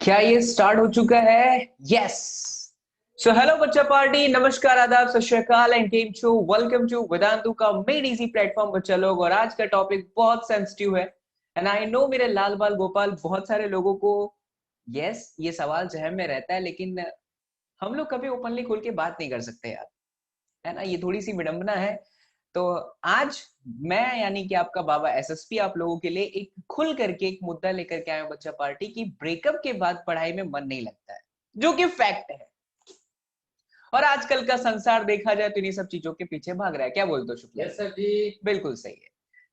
क्या ये स्टार्ट हो चुका है? यस। सो हेलो बच्चा पार्टी, नमस्कार, आदाब, सत श्री अकाल एंड केम छो। वेलकम टू वेदांतु का मेड इजी प्लेटफॉर्म बच्चा लोग। और आज का टॉपिक बहुत सेंसिटिव है एंड आई नो मेरे लाल बाल गोपाल बहुत सारे लोगों को ये सवाल जहन में रहता है, लेकिन हम लोग कभी ओपनली खुल के बात नहीं कर सकते यार, है ना। ये थोड़ी सी विडंबना है। तो आज मैं यानी कि आपका बाबा एसएसपी आप लोगों के लिए एक खुल करके एक मुद्दा लेकर के आया हूं बच्चा पार्टी की, ब्रेकअप के बाद पढ़ाई में मन नहीं लगता है, जो कि फैक्ट है। और आजकल का संसार देखा जाए तो इन्हीं सब चीजों के पीछे भाग रहा है। क्या बोलते हो शुक्ला? यस सर जी। बिल्कुल सही है।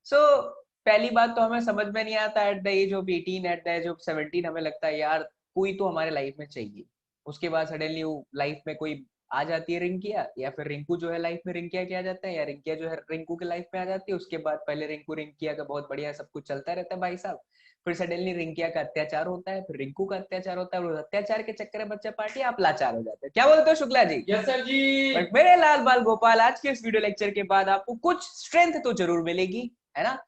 सो पहली बात तो हमें समझ में नहीं आता at the age of 18, at the age of 17 हमें लगता है यार कोई तो हमारे लाइफ में चाहिए। उसके बाद सडनली लाइफ में कोई आ जाती है रिंकिया, या फिर रिंकू जो है लाइफ में रिंकिया के आ जाता है, या रिंकिया जो है रिंकू के लाइफ में आ जाती है। उसके बाद पहले रिंकू रिंकिया का बहुत बढ़िया सब कुछ चलता रहता है भाई साहब। फिर सडनली रिंकिया का अत्याचार होता है, फिर रिंकू का अत्याचार होता है, और अत्याचार के चक्कर में बच्चा पार्टी आप लाचार हो जाते हैं। क्या बोलते हो Shukla ji? Yes sir ji. But मेरे लाल बाल गोपाल, आज के इस वीडियो लेक्चर के बाद आपको कुछ स्ट्रेंथ तो जरूर मिलेगी, है ना।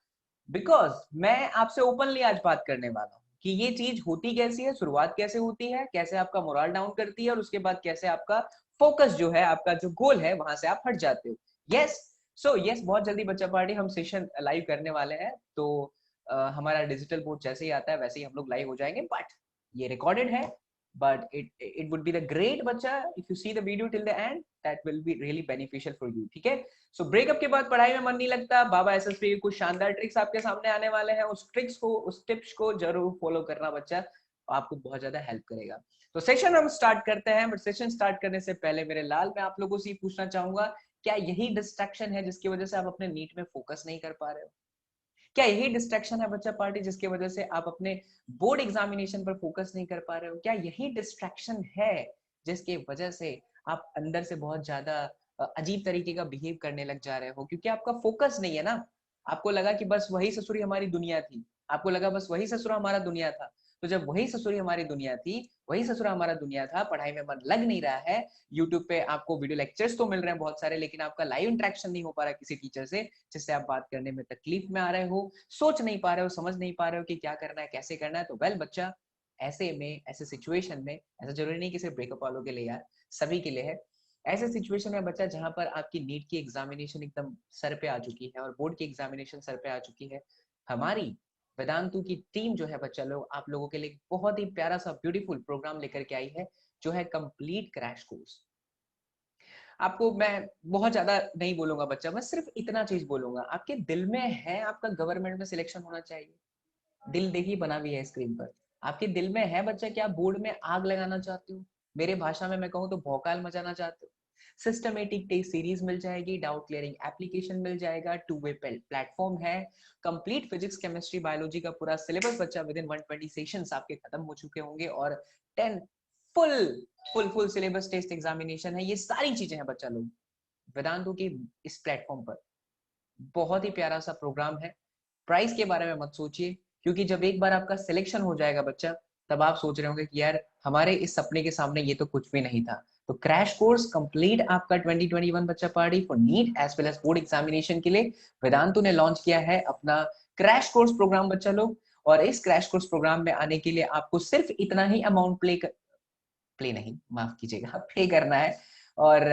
बिकॉज मैं आपसे ओपनली आज बात करने वाला हूँ कि ये चीज होती कैसी है, शुरुआत कैसे होती है, कैसे आपका मोरल डाउन करती है, और उसके बाद कैसे आपका फोकस जो है, आपका जो गोल है, वहां से आप हट जाते हो। यस। सो यस, बहुत जल्दी बच्चा पार्टी हम सेशन लाइव करने वाले हैं। तो हमारा डिजिटल बोर्ड जैसे ही आता है वैसे ही हम लोग लाइव हो जाएंगे, बट ये रिकॉर्डेड है। but it would be the great बच्चा if you see the video till the end, that will be really beneficial for you। ठीक है। सो ब्रेकअप के बाद पढ़ाई में मन नहीं लगता, बाबा एसएसपी के कुछ शानदार ट्रिक्स आपके सामने आने वाले हैं। उस ट्रिक्स को, उस टिप्स को जरूर फॉलो करना बच्चा, आपको बहुत ज्यादा हेल्प करेगा। तो सेशन हम स्टार्ट करते हैं, बट सेशन स्टार्ट करने से पहले मेरे लाल, मैं आप लोगों से पूछना चाहूंगा, क्या यही डिस्ट्रैक्शन है जिसकी वजह से आप अपने नीट में फोकस नहीं कर पा रहे हो? क्या यही डिस्ट्रैक्शन है बच्चा पार्टी जिसकी वजह से आप अपने बोर्ड एग्जामिनेशन पर फोकस नहीं कर पा रहे हो? क्या यही डिस्ट्रैक्शन है जिसकी वजह से आप अंदर से बहुत ज्यादा अजीब तरीके का बिहेव करने लग जा रहे हो, क्योंकि आपका फोकस नहीं है ना। आपको लगा कि बस वही ससुरी हमारी दुनिया थी, आपको लगा बस वही ससुरा हमारा दुनिया था। तो जब वही ससुरी हमारी दुनिया थी, वही ससुरा हमारा दुनिया था, पढ़ाई में मन लग नहीं रहा है, यूट्यूब पे आपको वीडियो लेक्चर्स तो मिल रहे हैं बहुत सारे, लेकिन आपका लाइव इंटरेक्शन नहीं हो पा रहा किसी टीचर से जिससे आप बात करने में तकलीफ में आ रहे हो, सोच नहीं पा रहे हो, समझ नहीं पा रहे हो कि क्या करना है, कैसे करना है। तो वेल बच्चा, ऐसे में, ऐसे सिचुएशन में, ऐसा जरूरी नहीं कि सिर्फ ब्रेकअप वालों के लिए यार, सभी के लिए है। ऐसे सिचुएशन में बच्चा जहां पर आपकी नीट की एग्जामिनेशन एकदम सर पे आ चुकी है और बोर्ड की एग्जामिनेशन सर पे आ चुकी है, हमारी वेदांतु की टीम जो है बच्चा लोग आप लोगों के लिए बहुत ही प्यारा सा ब्यूटीफुल प्रोग्राम लेकर के आई है, जो है कंप्लीट क्रैश कोर्स। आपको मैं बहुत ज्यादा नहीं बोलूंगा बच्चा, मैं सिर्फ इतना चीज बोलूंगा, आपके दिल में है आपका गवर्नमेंट में सिलेक्शन होना चाहिए। दिल देखी बना भी है स्क्रीन पर। आपके दिल में है बच्चा क्या बोर्ड में आग लगाना चाहते हो? मेरे भाषा में मैं कहूँ तो भौकाल मचाना चाहते हो? सिस्टमेटिक टेस्ट सीरीज मिल जाएगी, डाउट क्लियरिंग एप्लीकेशन मिल जाएगा, टू वे प्लेटफॉर्म है, कंप्लीट फिजिक्स केमिस्ट्री बायोलॉजी का पूरा सिलेबस बच्चा विद इन 120 सेशंस आपके खत्म हो चुके होंगे, और 10 full full syllabus test examination है। ये सारी चीजें हैं बच्चा लोग वेदांतों की इस प्लेटफॉर्म पर। बहुत ही प्यारा सा प्रोग्राम है। प्राइस के बारे में मत सोचिए, क्योंकि जब एक बार आपका सिलेक्शन हो जाएगा बच्चा, तब आप सोच रहे होंगे कि यार हमारे इस सपने के सामने ये तो कुछ भी नहीं था। तो क्रैश कोर्स कंप्लीट आपका 2021 बच्चा party for NEET as well as board examination के लिए वेदांतु ने लॉन्च किया है अपना क्रैश कोर्स प्रोग्राम बच्चा लोग। और इस क्रैश कोर्स प्रोग्राम में आने के लिए आपको सिर्फ इतना ही अमाउंट प्ले नहीं, माफ कीजिएगा, पे करना है। और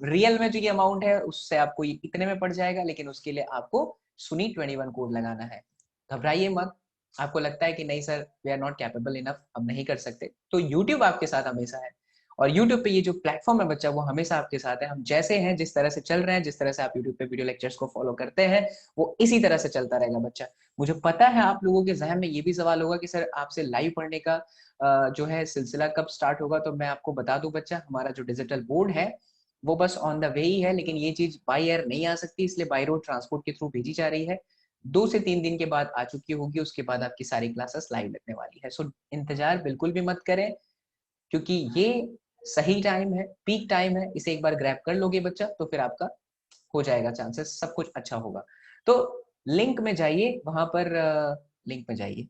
रियल में जो ये अमाउंट है उससे आपको ये इतने में पड़ जाएगा, लेकिन उसके लिए आपको सुनी 21 कोड लगाना है। घबराइए मत। आपको लगता है कि नहीं sir, we are not capable enough, हम नहीं कर सकते, तो यूट्यूब आपके साथ हमेशा है। और यूट्यूब पे ये जो प्लेटफॉर्म है बच्चा, वो हमेशा आपके साथ है। हम जैसे हैं, जिस तरह से चल रहे हैं, जिस तरह से आप यूट्यूब पे वीडियो लेक्चर्स को फॉलो करते हैं, वो इसी तरह से चलता रहेगा बच्चा। मुझे पता है आप लोगों के जहन में ये भी सवाल होगा कि सर आपसे लाइव पढ़ने का जो है सिलसिला कब स्टार्ट होगा। तो मैं आपको बता दूं बच्चा, हमारा जो डिजिटल बोर्ड है वो बस ऑन द वे ही है, लेकिन ये चीज बाई एयर नहीं आ सकती, इसलिए बाई रोड ट्रांसपोर्ट के थ्रू भेजी जा रही है। 2 से 3 दिन के बाद आ चुकी होगी, उसके बाद आपकी सारी क्लासेस लाइव लगने वाली है। सो इंतजार बिल्कुल भी मत करें, क्योंकि ये सही टाइम है, पीक टाइम है। इसे एक बार ग्रैब कर लोगे बच्चा तो फिर आपका हो जाएगा, चांसेस सब कुछ अच्छा होगा। तो लिंक में जाइए, वहां पर लिंक में जाइए।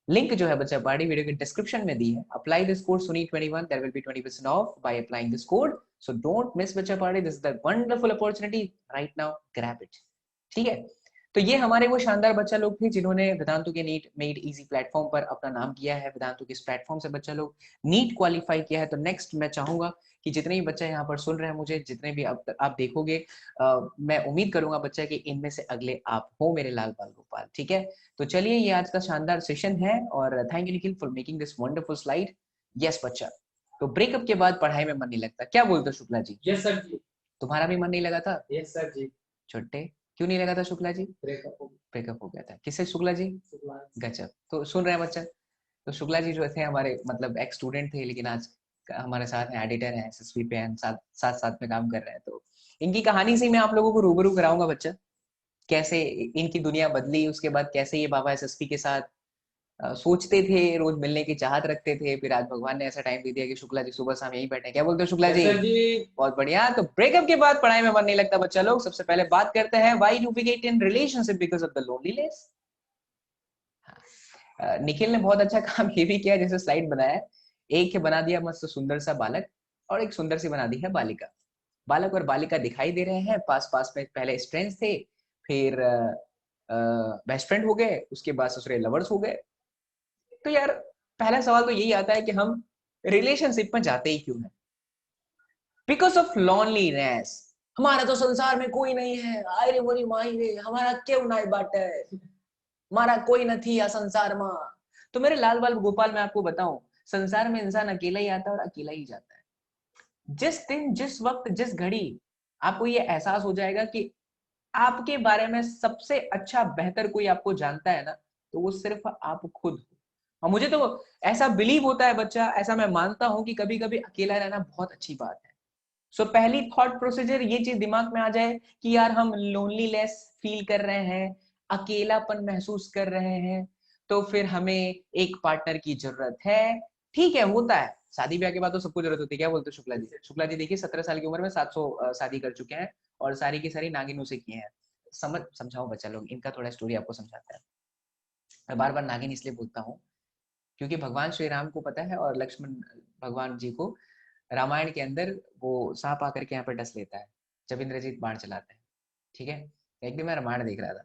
लिंक जो है बच्चा पार्टी वीडियो के डिस्क्रिप्शन में दी है। अप्लाई दिस कोड सुनी 21, there will be 20% off by applying this code. So don't miss बच्चा party, this is the wonderful opportunity right now, grab it. ठीक है। तो ये हमारे वो शानदार बच्चा लोग थे जिन्होंने वेदांतु के नीट मेड इजी प्लेटफॉर्म पर अपना नाम किया है। वेदांतु के इस प्लेटफॉर्म से बच्चा लोग नीट क्वालिफाई किया है। तो नेक्स्ट मैं चाहूंगा कि जितने भी बच्चे यहाँ पर सुन रहे हैं मुझे, जितने भी आप देखोगे, मैं उम्मीद करूंगा बच्चा कि इनमें से अगले आप हो मेरे लाल बाल गोपाल। ठीक है, तो चलिए ये आज का शानदार सेशन है और thank you Nikhil for making this wonderful slide. Yes बच्चा, तो ब्रेकअप के बाद पढ़ाई में मन नहीं लगता, क्या बोलते हो शुक्ला जी? यस सर जी। तुम्हारा भी मन नहीं लगा था? यस सर जी। छुट्टे क्यों नहीं लगा था शुक्ला जी? ब्रेकअप हो गया था किससे शुक्ला जी? गजब। तो सुन रहे हैं बच्चा, तो शुक्ला जी जो थे हमारे मतलब एक्स स्टूडेंट थे, लेकिन आज हमारे साथ हैं, एडिटर हैं, एसएसपी पे हैं, साथ साथ साथ में काम कर रहे हैं। तो इनकी कहानी से मैं आप लोगों को रूबरू कराऊंगा बच्चा, कैसे इनकी दुनिया बदली, उसके बाद कैसे ये बाबा एसएसपी के साथ सोचते थे, रोज मिलने की चाहत रखते थे, फिर आज भगवान ने ऐसा टाइम दे दिया कि शुक्ला जी सुबह शाम यहीं बैठे। क्या बोलते हो शुक्ला जी? बहुत बढ़िया। तो ब्रेकअप के बाद पढ़ाई में मन नहीं लगता बच्चा लोग, सबसे पहले बात करते हैं why do we get in relationship because of the loneliness. Nikhil ने बहुत अच्छा काम ये भी किया, जैसे स्लाइड बनाया, एक बना दिया मस्त सुंदर सा बालक और एक सुंदर सी बना दी है बालिका। बालक और बालिका दिखाई दे रहे हैं पास पास में, पहले स्ट्रेंथ थे, फिर बेस्ट फ्रेंड हो गए, उसके बाद दूसरे लवर्स हो गए। तो यार पहला सवाल तो यही आता है कि हम रिलेशनशिप में जाते ही क्यों हैं? Because of loneliness. हमारा तो संसार में कोई नहीं है, आय रे मोरी माई रे, हमारा क्यों ना बाटे, हमारा कोई नहीं आ संसार में। तो मेरे लाल बाल गोपाल मैं आपको बताऊं, संसार में इंसान अकेला ही आता है और अकेला ही जाता है। जिस दिन, जिस वक्त, जिस घड़ी आपको ये एहसास हो जाएगा कि आपके बारे में सबसे अच्छा बेहतर कोई आपको जानता है ना, तो वो सिर्फ आप खुद हो। और मुझे तो ऐसा बिलीव होता है बच्चा, ऐसा मैं मानता हूं कि कभी कभी अकेला रहना बहुत अच्छी बात है। सो पहली थॉट प्रोसीजर ये चीज दिमाग में आ जाए कि यार हम लोनलीनेस फील कर रहे हैं, अकेलापन महसूस कर रहे हैं, तो फिर हमें एक पार्टनर की जरूरत है। ठीक है, होता है, शादी ब्याह के बाद तो सबको जरूरत होती है। क्या बोलते हो शुक्ला जी? शुक्ला जी देखिए 17 साल की उम्र में 700 शादी कर चुके हैं और सारी की सारी नागिनों से किए हैं। समझाओ बच्चा लोग, इनका थोड़ा स्टोरी आपको समझाता है। मैं बार बार नागिन इसलिए बोलता हूँ क्योंकि भगवान श्री राम को पता है और लक्ष्मण भगवान जी को रामायण के अंदर वो सांप आकर के यहाँ पर डस लेता है जब इंद्रजीत बाण चलाते हैं। ठीक है, एक दिन मैं रामायण देख रहा था,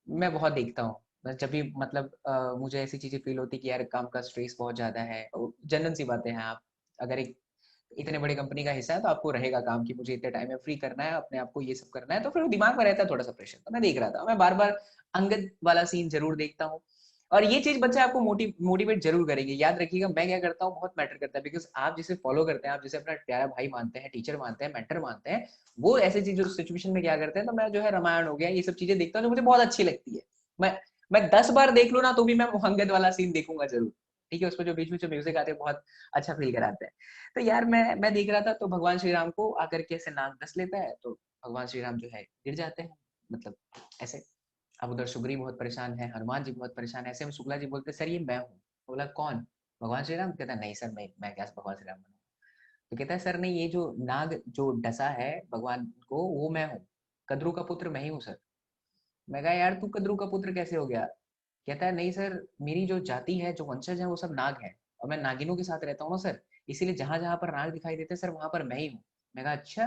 मैं बहुत देखता हूँ, बस जब भी मतलब मुझे ऐसी चीजें फील होती कि यार काम का स्ट्रेस बहुत ज्यादा है, जनरल सी बातें हैं। आप अगर एक इतने बड़े कंपनी का हिस्सा है तो आपको रहेगा काम कि मुझे इतने टाइम में फ्री करना है, अपने आप को ये सब करना है, तो फिर दिमाग में रहता है थोड़ा सा प्रेशर। तो मैं देख रहा था, मैं बार बार अंगद वाला सीन जरूर देखता हूँ। और ये चीज बच्चे आपको मोटिवेट जरूर करेंगे। याद रखिएगा, मैं क्या करता हूँ बहुत मैटर करता है, बिकॉज आप जिसे फॉलो करते हैं, आप जिसे अपना प्यारा भाई मानते हैं, टीचर मानते हैं, मेंटर मानते हैं, वो ऐसी चीजों सिचुएशन में क्या करते हैं। तो मैं जो है रामायण हो गया, ये सब चीजें देखता हूँ जो मुझे बहुत अच्छी लगती है। मैं मैं 10 बार देख लू ना तो भी मैं अंगद वाला सीन देखूंगा जरूर। ठीक है, उसमें जो बीच में जो म्यूजिक आते हैं बहुत अच्छा फील कराते हैं। तो यार मैं देख रहा था, तो भगवान श्री राम को आकर के ऐसे नाक डस लेता है, तो भगवान श्री राम जो है गिर जाते हैं, मतलब ऐसे। अब उधर सुग्रीव बहुत परेशान है, हनुमान जी बहुत परेशान है, ऐसे में शुक्ला जी बोलते सर ये मैं हूँ। बोला कौन? भगवान श्री राम। कहता नहीं सर, मैं क्या भगवान श्री राम बनूं? तो कहता है सर नहीं, ये जो नाग जो डसा है भगवान को, वो मैं हूँ, कद्रू का पुत्र मैं ही हूँ सर। मैं कहा यार तू कद्रू का पुत्र कैसे हो गया? कहता है नहीं सर, मेरी जो जाति है, जो वंशज है, वो सब नाग है और मैं नागिनों के साथ रहता हूँ ना सर, इसीलिए जहां जहां पर नाग दिखाई देते हैं सर, वहां पर मैं ही हूँ। मैं कहा अच्छा,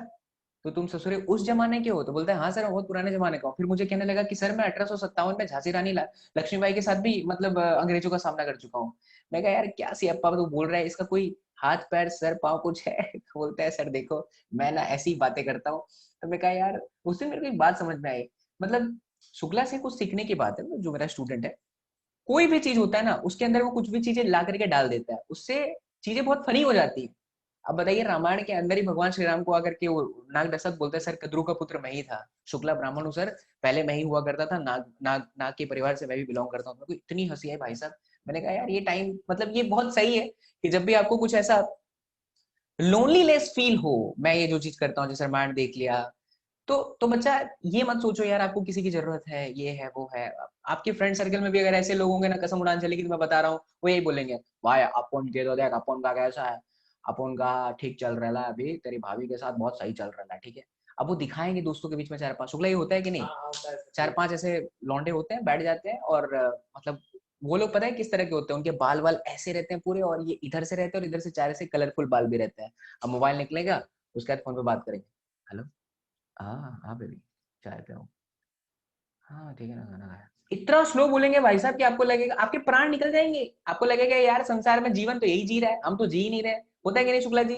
तो तुम ससुरे उस जमाने के हो? तो बोलता है हाँ सर, मैं बहुत पुराने जमाने का हूँ। फिर मुझे कहने लगा कि सर मैं 1857 में झांसी रानी लक्ष्मीबाई के साथ भी मतलब अंग्रेजों का सामना कर चुका हूँ। मैं कहा यार क्या सियप्पा तो बोल रहा है, इसका कोई हाथ पैर सर पाँव कुछ है? तो बोलता है सर देखो, मैं ना ऐसी बातें करता हूँ। तो मैं कहा यार, उससे मेरे को एक बात समझ में आई, मतलब शुक्ला से कुछ सीखने की बात है। जो मेरा स्टूडेंट है, कोई भी चीज होता है ना, उसके अंदर वो कुछ भी चीजें ला करके डाल देता है, उससे चीजें बहुत फनी हो जाती है। अब बताइए, रामायण के अंदर ही भगवान श्री राम को आकर के वो नाग दशरथ बोलते हैं सर कद्रू का पुत्र मैं ही था, शुक्ला ब्राह्मण हूँ सर, पहले मैं ही हुआ करता था, नाग नाग नाग के परिवार से मैं भी बिलोंग करता हूँ। मेरे को इतनी हंसी आई भाई साहब। मैंने कहा यार ये टाइम मतलब ये बहुत सही है कि जब भी आपको कुछ ऐसा लोनलीनेस फील हो, मैं ये जो चीज करता हूँ जैसे रामायण देख लिया, तो बच्चा ये मत सोचो यार आपको किसी की जरूरत है, ये है वो है। आपके फ्रेंड सर्कल में भी अगर ऐसे लोग होंगे ना, कसम उड़ान चलेगी, तो मैं बता रहा हूँ वो यही बोलेंगे, भाई अपन के तो देख अपन का कैसा है, अपन का ठीक चल रहा है अभी, तेरी भाभी के साथ बहुत सही चल रहा है। ठीक है, अब वो दिखाएंगे दोस्तों के बीच में चार पांच, शुक्ला ये होता है कि नहीं? चार पांच ऐसे लौंडे होते हैं, बैठ जाते हैं और मतलब वो लोग पता है किस तरह के होते हैं, उनके बाल बाल ऐसे रहते हैं पूरे, और ये इधर से रहते हैं और इधर से चार ऐसे कलरफुल बाल भी रहते हैं। अब मोबाइल निकलेगा, उसके बाद फोन पे बात करेंगे, हेलो, हाँ हाँ बेबी, चाय पे हूँ, हाँ ठीक है ना, खाना खाया। इतना स्लो बोलेंगे भाई साहब कि आपको लगेगा, आपके प्राण निकल जाएंगे, आपको लगेगा यार संसार में जीवन तो यही जी रहा है, हम तो जी ही नहीं रहे। होता है कि नहीं शुक्ला जी?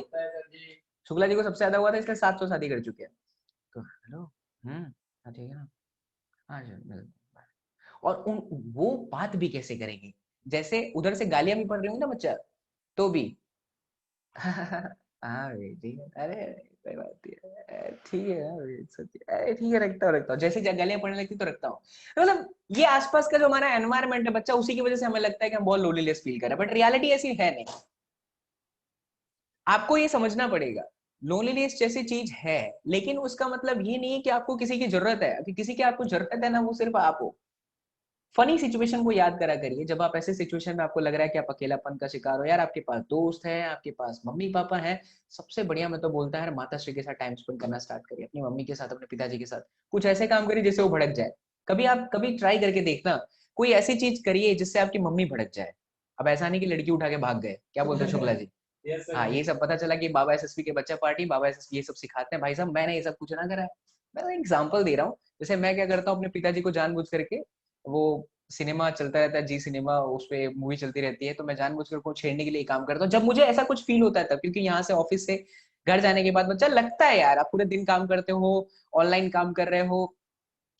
शुक्ला जी को सबसे ज्यादा हुआ था, इसलिए 700 शादी कर चुके हैं। तो हेलो, हाँ ठीक है ना, हाँ चल। और उन वो बात भी कैसे करेंगे, जैसे उधर से गालियां भी पड़ रही होंगी ना बच्चा, तो भी हाँ भाई ठीक है, अरे कोई बात नहीं है, ठीक है हाँ भाई, अरे ठीक है, रखता हूँ जैसे गालियां पड़ने लगती तो रखता हूँ। मतलब ये आसपास का जो हमारा एनवायरनमेंट है बच्चा, उसी की वजह से हमें लगता है कि हम बहुत लोनलीनेस फील कर रहे हैं, बट रियलिटी ऐसी है नहीं। आपको ये समझना पड़ेगा, लोनलीनेस जैसी चीज है, लेकिन उसका मतलब ये नहीं है कि आपको किसी की जरूरत है, कि किसी की आपको जरूरत है ना, वो सिर्फ आप हो। फनी सिचुएशन को याद करा करिए, जब आप ऐसे सिचुएशन में आपको लग रहा है कि आप अकेलापन का शिकार हो, यार आपके पास दोस्त है, आपके पास मम्मी पापा है, सबसे बढ़िया मैं तो बोलता है माता श्री के साथ टाइम स्पेंड करना स्टार्ट करिए, अपनी मम्मी के साथ, अपने पिताजी के साथ। कुछ ऐसे काम करिए जिससे वो भड़क जाए। कभी ट्राई करके देखना, कोई ऐसी चीज करिए जिससे आपकी मम्मी भड़क जाए। अब ऐसा नहीं कि लड़की उठा के भाग गए, क्या बोलते हैं शुक्ला जी? हाँ, ये सब पता चला कि बाबा एसएसपी के बच्चा पार्टी, बाबा एसएसपी ये सब सिखाते हैं, भाई साहब मैंने ये सब कुछ ना करा है। मैं एग्जांपल दे रहा हूँ, जैसे मैं क्या करता हूँ अपने पिताजी को जानबूझ करके, वो सिनेमा चलता रहता है, जी सिनेमा, उस पे मूवी चलती रहती है, तो मैं जानबूझकर को छेड़ने के लिए काम करता हूँ जब मुझे ऐसा कुछ फील होता है तब, क्योंकि यहाँ से ऑफिस से घर जाने के बाद बच्चा लगता है यार आप पूरे दिन काम करते हो, ऑनलाइन काम कर रहे हो,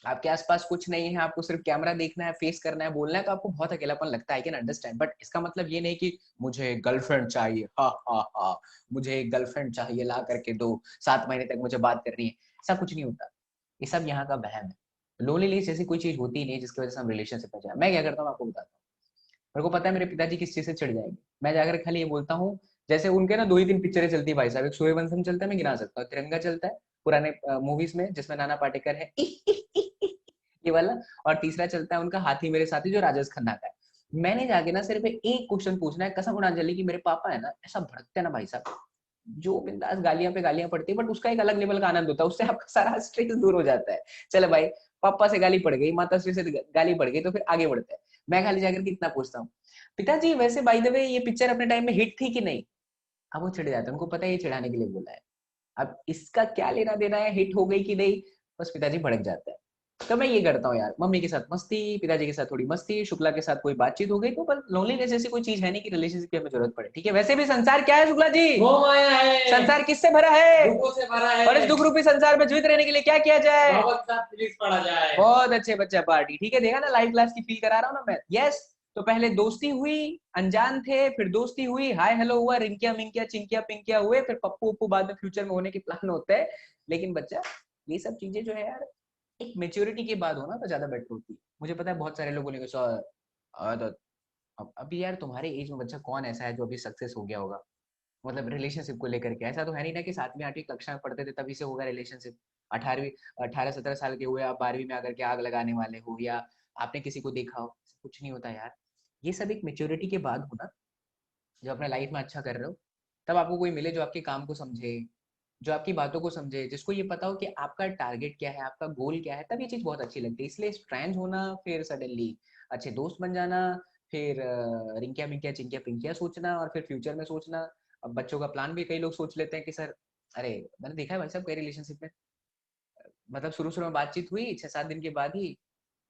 आपके आसपास कुछ नहीं है, आपको सिर्फ कैमरा देखना है, फेस करना है, बोलना है, तो आपको बहुत अकेलापन लगता है, कैन अंडरस्टैंड। बट इसका मतलब ये नहीं कि मुझे गर्लफ्रेंड चाहिए, हा हा हा, मुझे एक गर्लफ्रेंड चाहिए, ला करके दो, 7 महीने तक मुझे बात करनी है, ऐसा कुछ नहीं होता। ये सब यहाँ का वहम है। लोनलीनेस जैसी कोई चीज होती नहीं जिसकी वजह से हम रिलेशनशिप में जाए। मैं क्या करता हूँ आपको बताता हूँ। मेरे को पता है मेरे पिताजी किस चीज से चिढ़ जाएंगे, मैं जाकर खाली ये बोलता हूँ, जैसे उनके ना 2 ही 3 पिक्चरें चलती है भाई साहब, एक सूर्यवंशम चलता है, मैं गिना सकता हूँ, तिरंगा चलता है पुराने मूवीज में जिसमें नाना पाटेकर है ये वाला, और तीसरा चलता है उनका हाथी मेरे साथी जो राजेश खन्ना का है। मैंने जाके ना सिर्फ एक क्वेश्चन पूछना है, कसम उड़ा जली, कि मेरे पापा है ना ऐसा भड़कते हैं ना भाई साहब, जो बिंदास गालियां पे गालियां पड़ती है, बट उसका एक अलग लेवल का आनंद होता है, उससे आपका सारा स्ट्रेस दूर हो जाता है। चलो भाई, पापा से गाली पड़ गई, माता श्री से गाली पड़ गई, तो फिर आगे बढ़ते हैं। मैं खाली जाकर के इतना पूछता हूँ, पिताजी वैसे बाय द वे ये पिक्चर अपने टाइम में हिट थी कि नहीं? अब वो चिढ़ जाते हैं, उनको पता है ये चिढ़ाने के लिए बोला है। अब इसका क्या लेना देना है हिट हो गई कि नहीं, बस पिताजी भड़क जाता है। तो मैं ये करता हूँ यार, मम्मी के साथ मस्ती, पिताजी के साथ थोड़ी मस्ती, शुक्ला के साथ कोई बातचीत हो गई, तो पर लोनलीनेस जैसी कोई चीज है नहीं कि रिलेशनशिप की हमें जरूरत पड़े। ठीक है, वैसे भी संसार क्या है शुक्ला जी? वो माया है, संसार किससे भरा है? दुखों से भरा और इस है, दुख रूपी संसार में जीवित रहने के लिए क्या किया जाए? बाबा के साथ प्लीज पढ़ा जाए। बहुत अच्छे बच्चा पार्टी, ठीक है, देखा ना लाइव क्लास की फील करा रहा हूँ ना मैं, यस। तो पहले दोस्ती हुई, अनजान थे, फिर दोस्ती हुई, हाय हेलो हुआ, रिंकिया मिंकिया चिंकिया पिंकिया हुए, फिर पप्पू उप्पू बाद में फ्यूचर में होने के प्लान होते हैं। लेकिन बच्चा, ये सब चीजें जो है यार, एक मेच्योरिटी के बाद हो ना तो ज्यादा बेटर होती है। मुझे पता है बहुत सारे लोग बोलेंगे सर, अब अभी यार तुम्हारे एज में बच्चा कौन ऐसा है जो अभी सक्सेस हो गया होगा, मतलब रिलेशनशिप को लेकर के? ऐसा तो है नहीं ना कि 7वीं 8वीं कक्षा में पढ़ते थे तभी से होगा रिलेशनशिप। 18वीं 18 17 साल के हुए आप 12वीं में आकर के आग लगाने वाले हो, या आपने किसी को देखा हो, कुछ नहीं होता यार। ये सब एक मेच्योरिटी के बाद हो ना, जब अपने लाइफ में अच्छा कर रहे हो, तब आपको कोई मिले जो आपके काम को समझे, जो आपकी बातों को समझे, जिसको ये पता हो कि आपका टारगेट क्या है, आपका गोल क्या है, तब ये चीज बहुत अच्छी लगती है। इसलिए स्ट्रेंज होना, फिर सडनली अच्छे दोस्त बन जाना, फिर रिंकिया मिंकिया चिंकिया पिंकिया सोचना, और फिर फ्यूचर में सोचना। अब बच्चों का प्लान भी कई लोग सोच लेते हैं कि सर, अरे मैंने देखा है भाई साहब कई रिलेशनशिप में, मतलब शुरू शुरू में बातचीत हुई, 6 7 दिन के बाद ही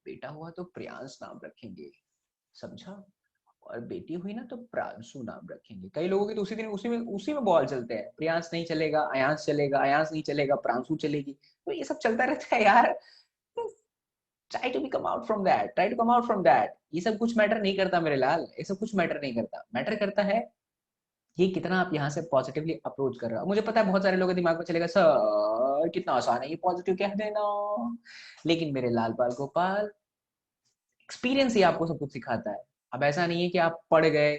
बेटा हुआ तो प्रियांश नाम रखेंगे, समझा, और बेटी हुई ना तो प्रांशु नाम रखेंगे। कई लोगों के तो उसी में बॉल चलते हैं, प्रियांश नहीं चलेगा, अयांश चलेगा, अयांश नहीं चलेगा, प्रांशु चलेगी, तो ये सब चलता रहता है यार। Try to come out from that, try to come out from that. ये सब कुछ मैटर नहीं करता मेरे लाल, ये सब कुछ मैटर नहीं करता, मैटर करता है ये कितना आप यहाँ से पॉजिटिवली अप्रोच कर रहे हो। मुझे पता है बहुत सारे लोगों के दिमाग में चलेगा सर कितना आसान है ये पॉजिटिव कह देना, लेकिन मेरे लाल बाल गोपाल, एक्सपीरियंस ही आपको सब कुछ सिखाता है। अब ऐसा नहीं है कि आप पढ़ गए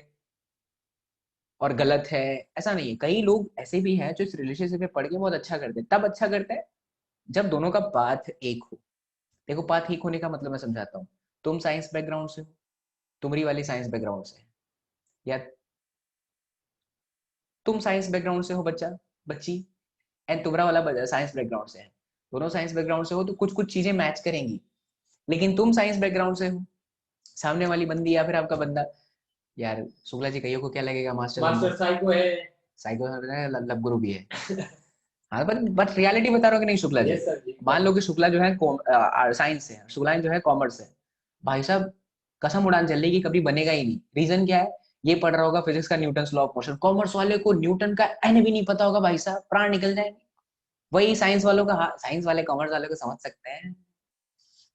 और गलत है, ऐसा नहीं है। कई लोग ऐसे भी हैं जो इस रिलेशनशिप में पढ़ के बहुत अच्छा करते हैं, तब अच्छा करते हैं जब दोनों का पाथ एक हो। देखो, पाथ एक होने का मतलब मैं समझाता हूँ। तुम साइंस बैकग्राउंड से हो, तुम्हारी वाली साइंस बैकग्राउंड से है, या तुम साइंस बैकग्राउंड से हो बच्चा बच्ची, एंड तुम्हारा वाला साइंस बैकग्राउंड से है, दोनों साइंस बैकग्राउंड से हो तो कुछ कुछ चीजें मैच करेंगी। लेकिन तुम साइंस बैकग्राउंड से हो, सामने वाली बंदी या फिर आपका बंदा, यार शुक्ला जी कहियो को क्या लगेगा, मास्टर बंदा, मास्टर साइको है। साइको लब गुरु भी है। हाँ, बट रियलिटी बता रहा हूँ कि नहीं शुक्ला जी? यस सर जी। मान लो कि शुक्ला जो है साइंस से है, शुक्ला जो है कॉमर्स है, भाई साहब कसम उड़ान चल रही कि कभी बनेगा ही नहीं। रीजन क्या है? ये पढ़ रहा होगा फिजिक्स का Newton law of motion, commerce वाले को न्यूटन का एन भी नहीं पता होगा भाई साहब, प्राण निकल जाएंगे। वही साइंस वालों का, हाँ साइंस वाले कॉमर्स वाले को समझ सकते हैं,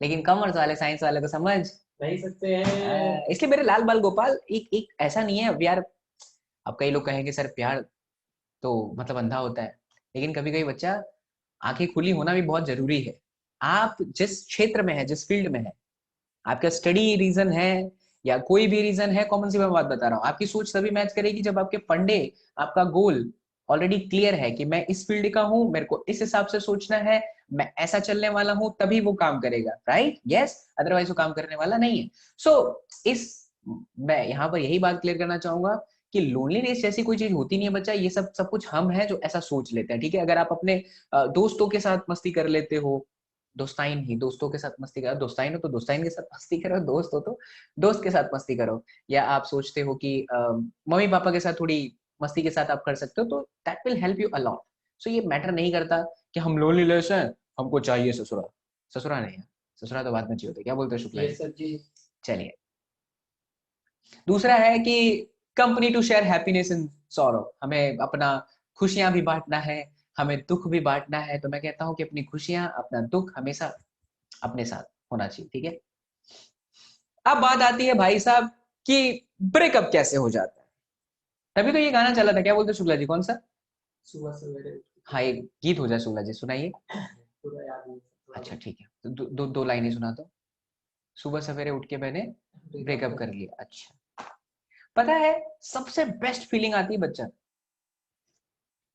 लेकिन कॉमर्स वाले साइंस वाले को समझ नहीं सकते हैं। इसलिए मेरे लाल बाल गोपाल, एक एक ऐसा नहीं है अब यार। अब कई लोग कहेंगे सर प्यार तो मतलब अंधा होता है, लेकिन कभी कभी बच्चा आंखें खुली होना भी बहुत जरूरी है। आप जिस क्षेत्र में है, जिस फील्ड में है, आपका स्टडी रीजन है या कोई भी रीजन है, कॉमन सी मैं बात बता रहा हूँ, आपकी सोच तभी मैच करेगी जब आपके फंडे, आपका गोल ऑलरेडी क्लियर है कि मैं इस फील्ड का हूं, मेरे को इस हिसाब से सोचना है, मैं ऐसा चलने वाला हूं, तभी वो काम करेगा, राइट? यस, अदरवाइज वो काम करने वाला नहीं है। सो इस मैं यहाँ पर यही बात क्लियर करना चाहूंगा कि लोनलीनेस जैसी कोई चीज होती नहीं है बच्चा, ये सब सब कुछ हम हैं जो ऐसा सोच लेते हैं, ठीक है? अगर आप अपने दोस्तों के साथ मस्ती कर लेते हो, दोस्ताइन ही दोस्तों के साथ मस्ती करो, दोस्ताइन हो तो दोस्ताइन के साथ मस्ती करो, दोस्त हो तो दोस्त के साथ मस्ती करो, या आप सोचते हो कि मम्मी पापा के साथ थोड़ी मस्ती के साथ आप कर सकते हो, तो that will help you a lot. So ये मैटर नहीं करता कि हम लोनलीनेस हैं, हमको चाहिए ससुरा। ससुरा नहीं है, ससुरा तो बाद में चाहिए होता है। क्या बोलते हैं शुक्ला ये जी? सर जी। चलिए, दूसरा है कि company to share happiness in sorrow, हमें अपना खुशियां भी बांटना है, हमें दुख भी बांटना है। तो मैं कहता हूं कि अपनी खुशियां, अपना दुख हमेशा अपने साथ होना चाहिए, ठीक है? अब बात आती है भाई साहब कि ब्रेकअप कैसे हो जाता है। तभी तो ये गाना चला था, क्या बोलते शुक्ला जी, कौन सा? सुबह सवेरे हाँ, एक गीत हो जाए शुक्ला जी, सुनाइए। पूरा याद नहीं, थोड़ा अच्छा बहुत। ठीक है, तो दो लाइनें सुना दो। सुबह सवेरे उठ के मैंने ब्रेकअप कर लिया। अच्छा, पता है सबसे बेस्ट फीलिंग आती है बच्चा,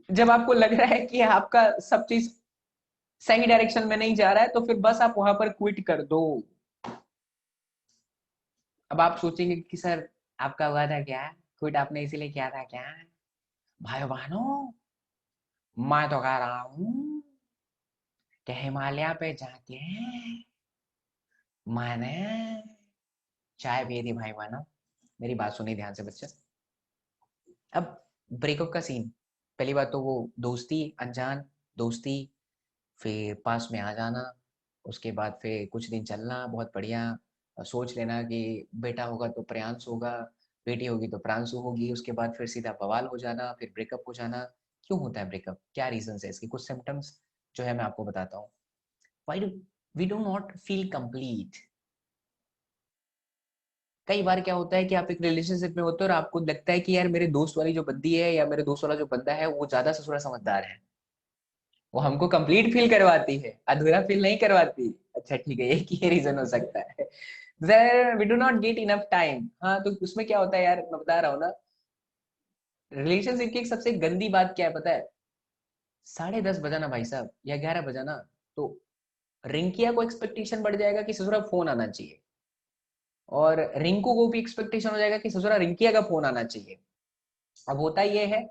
जब आपको लग रहा है कि आपका सब चीज सही डायरेक्शन में नहीं जा रहा है, तो फिर बस आप वहां पर क्विट कर दो। अब आप सोचेंगे कि सर आपका हुआ था क्या, क्विट आपने इसीलिए किया था क्या? भाई बहनों, मैं तो कह रहा हूँ कि हिमालय पे जाके मैंने चाय पी थी भाई बहनों। मेरी बात सुनिए ध्यान से बच्चा। अब ब्रेकअप का सीन, पहली बात तो वो दोस्ती, अनजान दोस्ती, फिर पास में आ जाना, उसके बाद फिर कुछ दिन चलना बहुत बढ़िया, सोच लेना कि बेटा होगा तो प्रियांशु होगा, बेटी होगी तो प्रांशु होगी, उसके बाद फिर सीधा बवाल हो जाना, फिर ब्रेकअप हो जाना। क्यों होता है ब्रेकअप, क्या रीजन है इसके? कुछ सिम्टम्स जो है मैं आपको बताता हूँ। Why do we do not feel complete? कई बार क्या होता है कि आप एक रिलेशनशिप में होते हो और आपको लगता है कि यार मेरे दोस्त वाली जो बंदी है या मेरे दोस्त वाला जो बंदा है वो ज्यादा ससुरा समझदार है, वो हमको कंप्लीट फील करवाती है, अधूरा फील नहीं करवाती। अच्छा ठीक है, एक ये रीजन हो सकता है। We do not get enough time. हाँ, तो उसमें क्या होता है यार, मैं बता रहा हूँ ना, रिलेशनशिप की एक सबसे गंदी बात क्या है पता है? 10:30 बजाना भाई साहब या 11 बजाना, तो रिंकिया को एक्सपेक्टेशन बढ़ जाएगा कि ससुरा फोन आना चाहिए, और रिंकू को भी एक्सपेक्टेशन हो जाएगा कि ससुरा रिंकिया का फोन आना चाहिए। अब होता यह है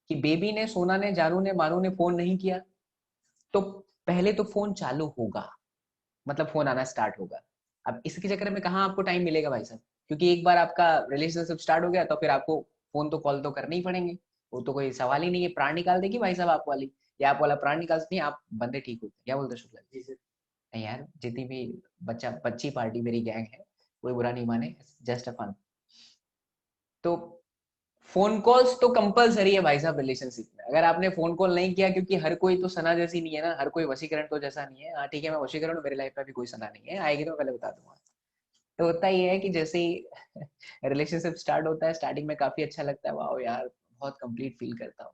कि बेबी ने, सोना ने, जानू ने, मानू ने फोन नहीं किया, तो पहले तो फोन चालू होगा, मतलब फोन आना स्टार्ट होगा। अब इसके चक्कर में कहाँ आपको टाइम मिलेगा भाई साहब, क्योंकि एक बार आपका रिलेशनशिप स्टार्ट हो गया तो फिर आपको फोन तो कॉल तो करने ही पड़ेंगे, वो तो कोई सवाल ही नहीं है। प्राण निकाल देगी भाई साहब आप वाली, या आप वाला प्राण निकाल सकती हैं। आप बंदे ठीक होते हैं, क्या बोलते हैं शुक्ला जी? नहीं यार, जितनी भी बच्चा बच्ची पार्टी मेरी गैंग है, कोई बुरा नहीं माने, जस्ट अ फन। तो फोन कॉल्स तो कंपलसरी है भाई साहब रिलेशनशिप में। अगर आपने फोन कॉल नहीं किया, क्योंकि हर कोई तो सना जैसी नहीं है ना, हर कोई वशीकरण तो जैसा नहीं है। हाँ ठीक है, मैं वशीकरण हूँ, मेरी लाइफ में भी कोई सना नहीं है, आएगी तो मैं पहले बता दूंगा। तो होता ही है कि जैसे ही रिलेशनशिप स्टार्ट होता है, स्टार्टिंग में काफी अच्छा लगता है, वाह यार बहुत कंप्लीट फील करता हूँ।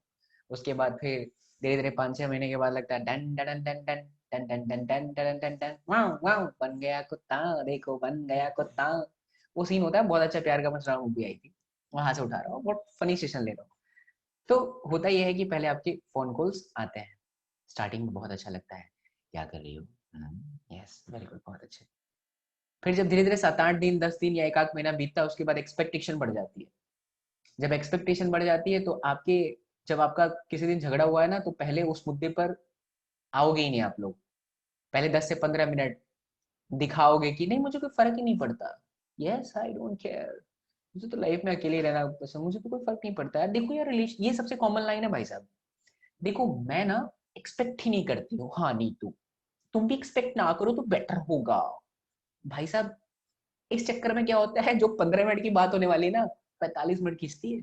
उसके बाद फिर धीरे धीरे 5-6 महीने के बाद लगता है done done done done done done done done done done done, वाह वाह बन गया कुत्ता, देखो बन गया कुत्ता। वो सीन होता है, बहुत अच्छा प्यार का मसला मूवी आई थी, वहां से उठा रहा हूँ, बहुत फनी सेशन ले रहा हूँ। तो होता यह है कि पहले आपके फोन कॉल्स आते हैं, स्टार्टिंग में बहुत अच्छा लगता है, क्या कर रही हो, यस वेरी गुड, बहुत अच्छे। फिर जब धीरे धीरे 7-8 दिन, 10 दिन या एक आध महीना बीतता है, उसके बाद एक्सपेक्टेशन बढ़ जाती है। जब एक्सपेक्टेशन बढ़ जाती है तो आपके, जब आपका किसी दिन झगड़ा हुआ है ना, तो पहले उस मुद्दे पर आओगे ही नहीं आप लोग। पहले 10 से 15 मिनट दिखाओगे कि नहीं मुझे कोई फर्क ही नहीं पड़ता, यस आई डोंट केयर, मुझे तो लाइफ में अकेले रहना पसंद, मुझे तो कोई फर्क नहीं पड़ता है। देखो यार, रिलेशन, ये सबसे कॉमन लाइन है भाई साहब। देखो मैं ना एक्सपेक्ट ही नहीं करती हूँ, हाँ नीतू तुम भी एक्सपेक्ट ना करो तो बेटर होगा। भाई साहब इस चक्कर में क्या होता है, जो 15 मिनट की बात होने वाली ना 45 मिनट खींचती है।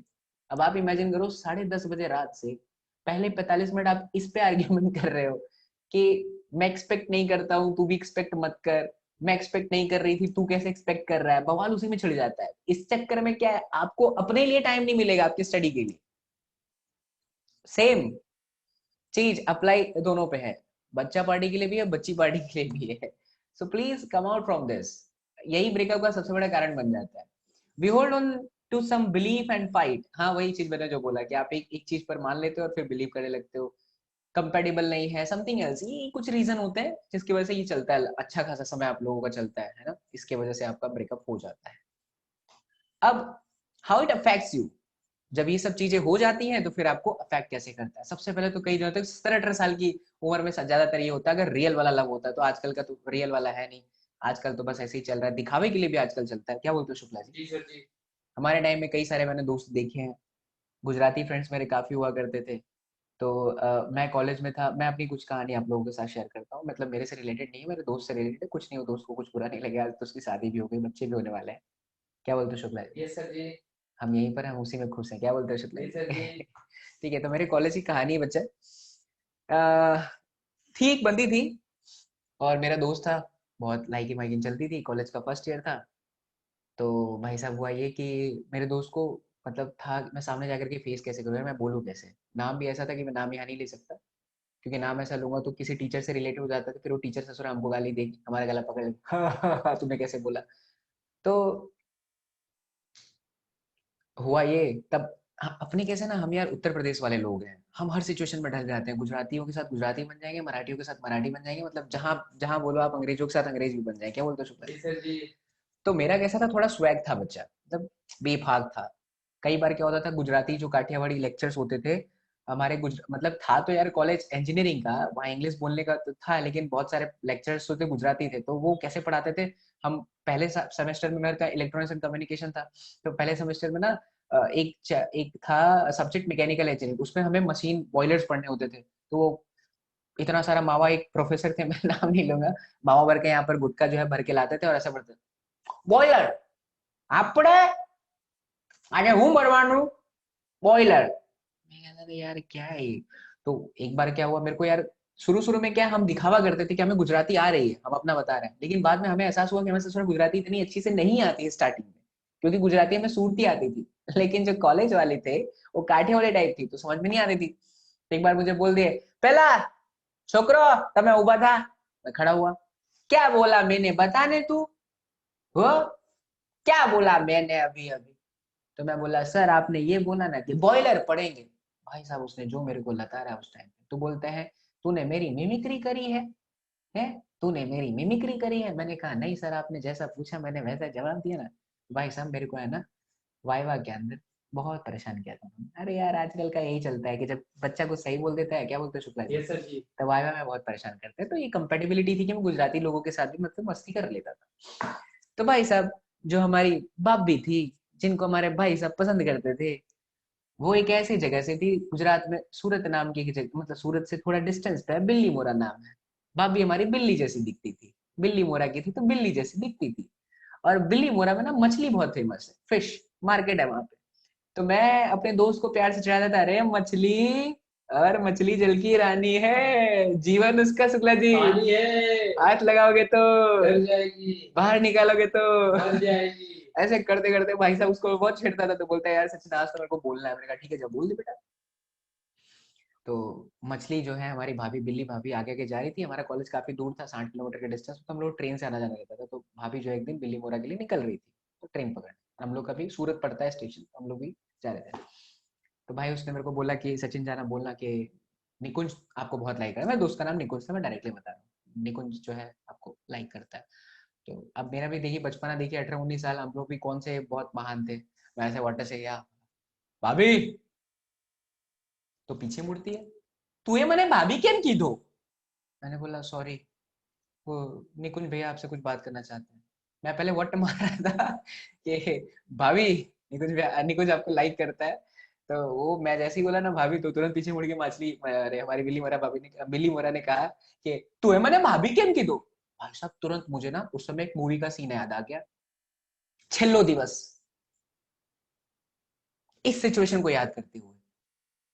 अब आप इमेजिन करो 10:30 बजे रात से पहले 45 मिनट आप इस पे आर्ग्यूमेंट कर रहे हो कि मैं एक्सपेक्ट नहीं करता हूँ, तू भी एक्सपेक्ट मत कर, मैं एक्सपेक्ट नहीं कर रही थी, तू कैसे एक्सपेक्ट कर रहा है, बवाल उसी में छिड़ जाता है। इस चक्कर में क्या है, आपको अपने लिए टाइम नहीं मिलेगा आपकी स्टडी के लिए। सेम चीज अप्लाई दोनों पे है, बच्चा पार्टी के लिए भी है, बच्ची पार्टी के लिए भी है। So please come out from this. यही ब्रेकअप का सबसे बड़ा कारण बन जाता है। We hold on to some belief and fight. हाँ वही चीज मैंने जो बोला कि आप एक चीज पर मान लेते हो और फिर बिलीव करने लगते हो, कंपेटेबल नहीं है, समथिंग एल्स, ये कुछ रीजन होते हैं जिसकी वजह से ये चलता है, अच्छा खासा समय आप लोगों का चलता है ना, इसके वजह से आपका ब्रेकअप हो जाता है। अब हाउ इट अफेक्ट्स यू, जब ये सब चीजें हो जाती हैं तो फिर आपको अफेक्ट कैसे करता है। सबसे पहले तो कई दिनों तक 17-18 साल की उम्र में ज्यादातर ये होता है, अगर रियल वाला लव होता है, तो आजकल का तो रियल वाला है नहीं, आजकल तो बस ऐसे ही चल रहा है, दिखावे के लिए भी आजकल चलता है। क्या बोलते हो शुक्ला जी? जी सर जी। हमारे टाइम में कई सारे मैंने दोस्त देखे हैं, गुजराती फ्रेंड्स मेरे काफी हुआ करते थे। तो मैं कॉलेज में था, मैं अपनी कुछ कहानी आप लोगों के साथ शेयर करता हूँ, मतलब मेरे से रिलेटेड नहीं है, मेरे दोस्त से रिलेटेड है, कुछ नहीं, वो दोस्त को कुछ बुरा नहीं लगे, आज तो उसकी शादी भी हो गई, बच्चे भी होने वाले हैं। क्या बोलते हो शुक्ला जी? ये सर जी। हम यहीं पर, हम उसी में खुश हैं। क्या बोलते हो शुक्ला जी सर जी। जी? ठीक है, तो मेरे कॉलेज की कहानी है बच्चा। अ, थी एक बंदी थी और मेरा दोस्त था, बहुत लाइकी माइकिंग चलती थी, कॉलेज का फर्स्ट ईयर था। तो भाई साहब हुआ ये कि मेरे दोस्त को मतलब था मैं सामने जाकर के फेस कैसे करूँ, मैं बोलूँ कैसे। नाम भी ऐसा था कि मैं नाम यहाँ नहीं ले सकता, क्योंकि नाम ऐसा लूंगा तो किसी टीचर से रिलेटेड हो जाता है, तो फिर वो टीचर ससुर हमको गाली देगी, हमारा गला पकड़ लेगी, हाँ तुमने कैसे बोला। तो हुआ ये तब, अपने कैसे ना, हम यार उत्तर प्रदेश वाले लोग हैं, हम हर सिचुएशन में ढल जाते हैं, गुजरातियों के साथ गुजराती बन जाएंगे, मराठियों के साथ मराठी बन जाएंगे, मतलब जहां जहां बोलो आप अंग्रेजों के साथ अंग्रेज भी बन जाएंगे। क्या बोलते हो शुक्ला जी जी? सर जी। तो मेरा कैसा था, थोड़ा स्वैग था बच्चा, मतलब बेफाक था। कई बार क्या होता था, गुजराती जो काठियावाड़ी लेक्चर्स होते थे हमारे मतलब था तो यार कॉलेज इंजीनियरिंग का, वहाँ इंग्लिश बोलने का तो था, लेकिन बहुत सारे लेक्चर्स होते गुजराती थे, तो वो कैसे पढ़ाते थे। हम पहले सेमेस्टर में, मेरा इलेक्ट्रॉनिक्स एंड कम्युनिकेशन था, तो पहले सेमेस्टर में ना एक था सब्जेक्ट मैकेनिकल इंजीनियरिंग, उसमें हमें मशीन बॉयलर्स पढ़ने होते थे। तो वो इतना सारा मावा, एक प्रोफेसर थे मैं नाम नहीं लूंगा, मावा भर के यहाँ पर गुटखा जो है भर के लाते थे और ऐसा पढ़ते, बॉयलर આપણે આજે હું ભરવાનું बॉयलर। मैं कहता था यार क्या है ये। तो एक बार क्या हुआ मेरे को यार, शुरू शुरू में क्या हम दिखावा करते थे कि हमें गुजराती आ रही है, हम अपना बता रहे हैं, लेकिन बाद में हमें एहसास हुआ कि हमें सच में गुजराती इतनी अच्छी से नहीं आती है स्टार्टिंग में, क्योंकि गुजराती हमें सूरती आती थी, लेकिन जो कॉलेज वाले थे वो काठे वाले टाइप थी, तो समझ में नहीं आती थी। तो एक बार मुझे बोल दिए, पहला छोकरो तमे उभा था। मैं खड़ा हुआ, क्या बोला मैंने, बताने तू हो, क्या बोला मैंने अभी अभी। तो मैं बोला सर आपने ये बोला ना कि बॉयलर पढ़ेंगे। भाई साहब उसने जो मेरे को लताड़ा उस टाइम पे, तो बोलते हैं तूने मेरी मिमिक्री करी है तूने मेरी मिमिक्री करी है। मैंने कहा नहीं सर, आपने जैसा पूछा मैंने वैसा जवाब दिया ना। भाई साहब मेरे को है ना वाइवा के अंदर बहुत परेशान किया था उन्होंने। अरे यार आजकल का यही चलता है कि जब बच्चा को सही बोल देता है, क्या बोलते हो शुक्ला जी, ये सर जी। तो वाइवा में बहुत परेशान करते हैं। तो ये कंपेटिबिलिटी थी कि मैं गुजराती लोगों के साथ भी मतलब मस्ती कर लेता था। तो भाई साहब जो हमारी भाभी थी, जिनको हमारे भाई साहब पसंद करते थे, वो एक ऐसी जगह से थी गुजरात में, सूरत नाम की एक जगह, मतलब सूरत से थोड़ा डिस्टेंस पे है, बिल्ली मोरा नाम है। भाभी हमारी बिल्ली जैसी दिखती थी, बिल्ली मोरा की थी तो बिल्ली जैसी दिखती थी। और बिल्ली मोरा में ना मछली बहुत फेमस है, फिश मार्केट है वहां पे। तो मैं अपने दोस्त को प्यार से चिढ़ाता था, अरे मछली, और मछली जल की रानी है, जीवन उसका शुक्ला जी, पानी है। हाथ लगाओगे तो डर जाएगी। बाहर निकालोगे तो मर जाएगी। ऐसे करते करते भाई साहब उसको बहुत छेड़ता था, तो बोलता है यार सचिन आज तो मेरे को बोलना है। मैंने कहा ठीक है जब बोल दे बेटा। तो मछली जो है हमारी भाभी, बिल्ली भाभी आगे आगे जा रही थी, हमारा कॉलेज काफी दूर था, 60 किलोमीटर का डिस्टेंस, तो हम लोग ट्रेन से आना जाना रहता था। तो भाभी जो एक दिन बिल्ली मोरा के लिए निकल रही थी, तो ट्रेन पकड़ने हम लोग का भी सूरत पड़ता है स्टेशन, तो हम लोग भी जा रहे थे। तो भाई उसने मेरे को बोला कि सचिन जाना बोलना कि निकुंज आपको बहुत लाइक है। मेरे दोस्त का नाम निकुंज था, मैं डायरेक्टली बता रहा हूँ, निकुंज जो है आपको लाइक करता है। तो अब मेरा भी देखिए बचपना, देखिए 18-19 साल, हम लोग भी कौन से बहुत महान थे। मैं ऐसे वाटर से गया, भाभी, तो पीछे मुड़ती है, तू ये मैंने भाभी क्या की दो। मैंने बोला सॉरी, वो निकुंज भैया आपसे कुछ बात करना चाहते हैं। मैं पहले वट मार रहा था कि भाभी, निकुंज भैया, निकुंज आपको लाइक करता है। तो वो मैं जैसे ही बोला ना भाभी, तो तुरंत पीछे मुड़ के मछली, अरे हमारी बिल्ली मोरा ने कहा कि तू है मैंने भाभी केम की दो। भाई साहब तुरंत मुझे ना उस समय एक मूवी का सीन याद आ गया, छेल्लो दिवस। इस सिचुएशन को याद करते हुए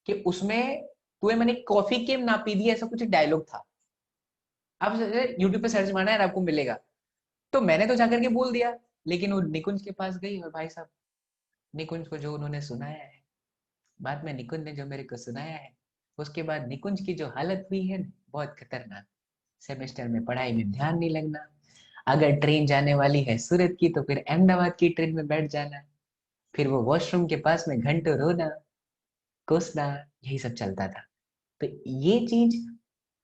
कि उसमें तुम्हें मैंने कॉफी केम ना पी दी, ऐसा कुछ डायलॉग था। आप यूट्यूब पे सर्च मारना है आपको मिलेगा। तो मैंने तो जाकर के बोल दिया, लेकिन वो निकुंज के पास गई और भाई साहब निकुंज को जो उन्होंने सुनाया है, बाद में निकुंज ने जो मेरे को सुनाया है, उसके बाद निकुंज की जो हालत हुई है ना, बहुत खतरनाक। सेमेस्टर में पढ़ाई में ध्यान नहीं लगना, अगर ट्रेन जाने वाली है सूरत की तो फिर अहमदाबाद की ट्रेन में बैठ जाना, फिर वो वॉशरूम के पास में घंटों रोना कोसना, यही सब चलता था। तो ये चीज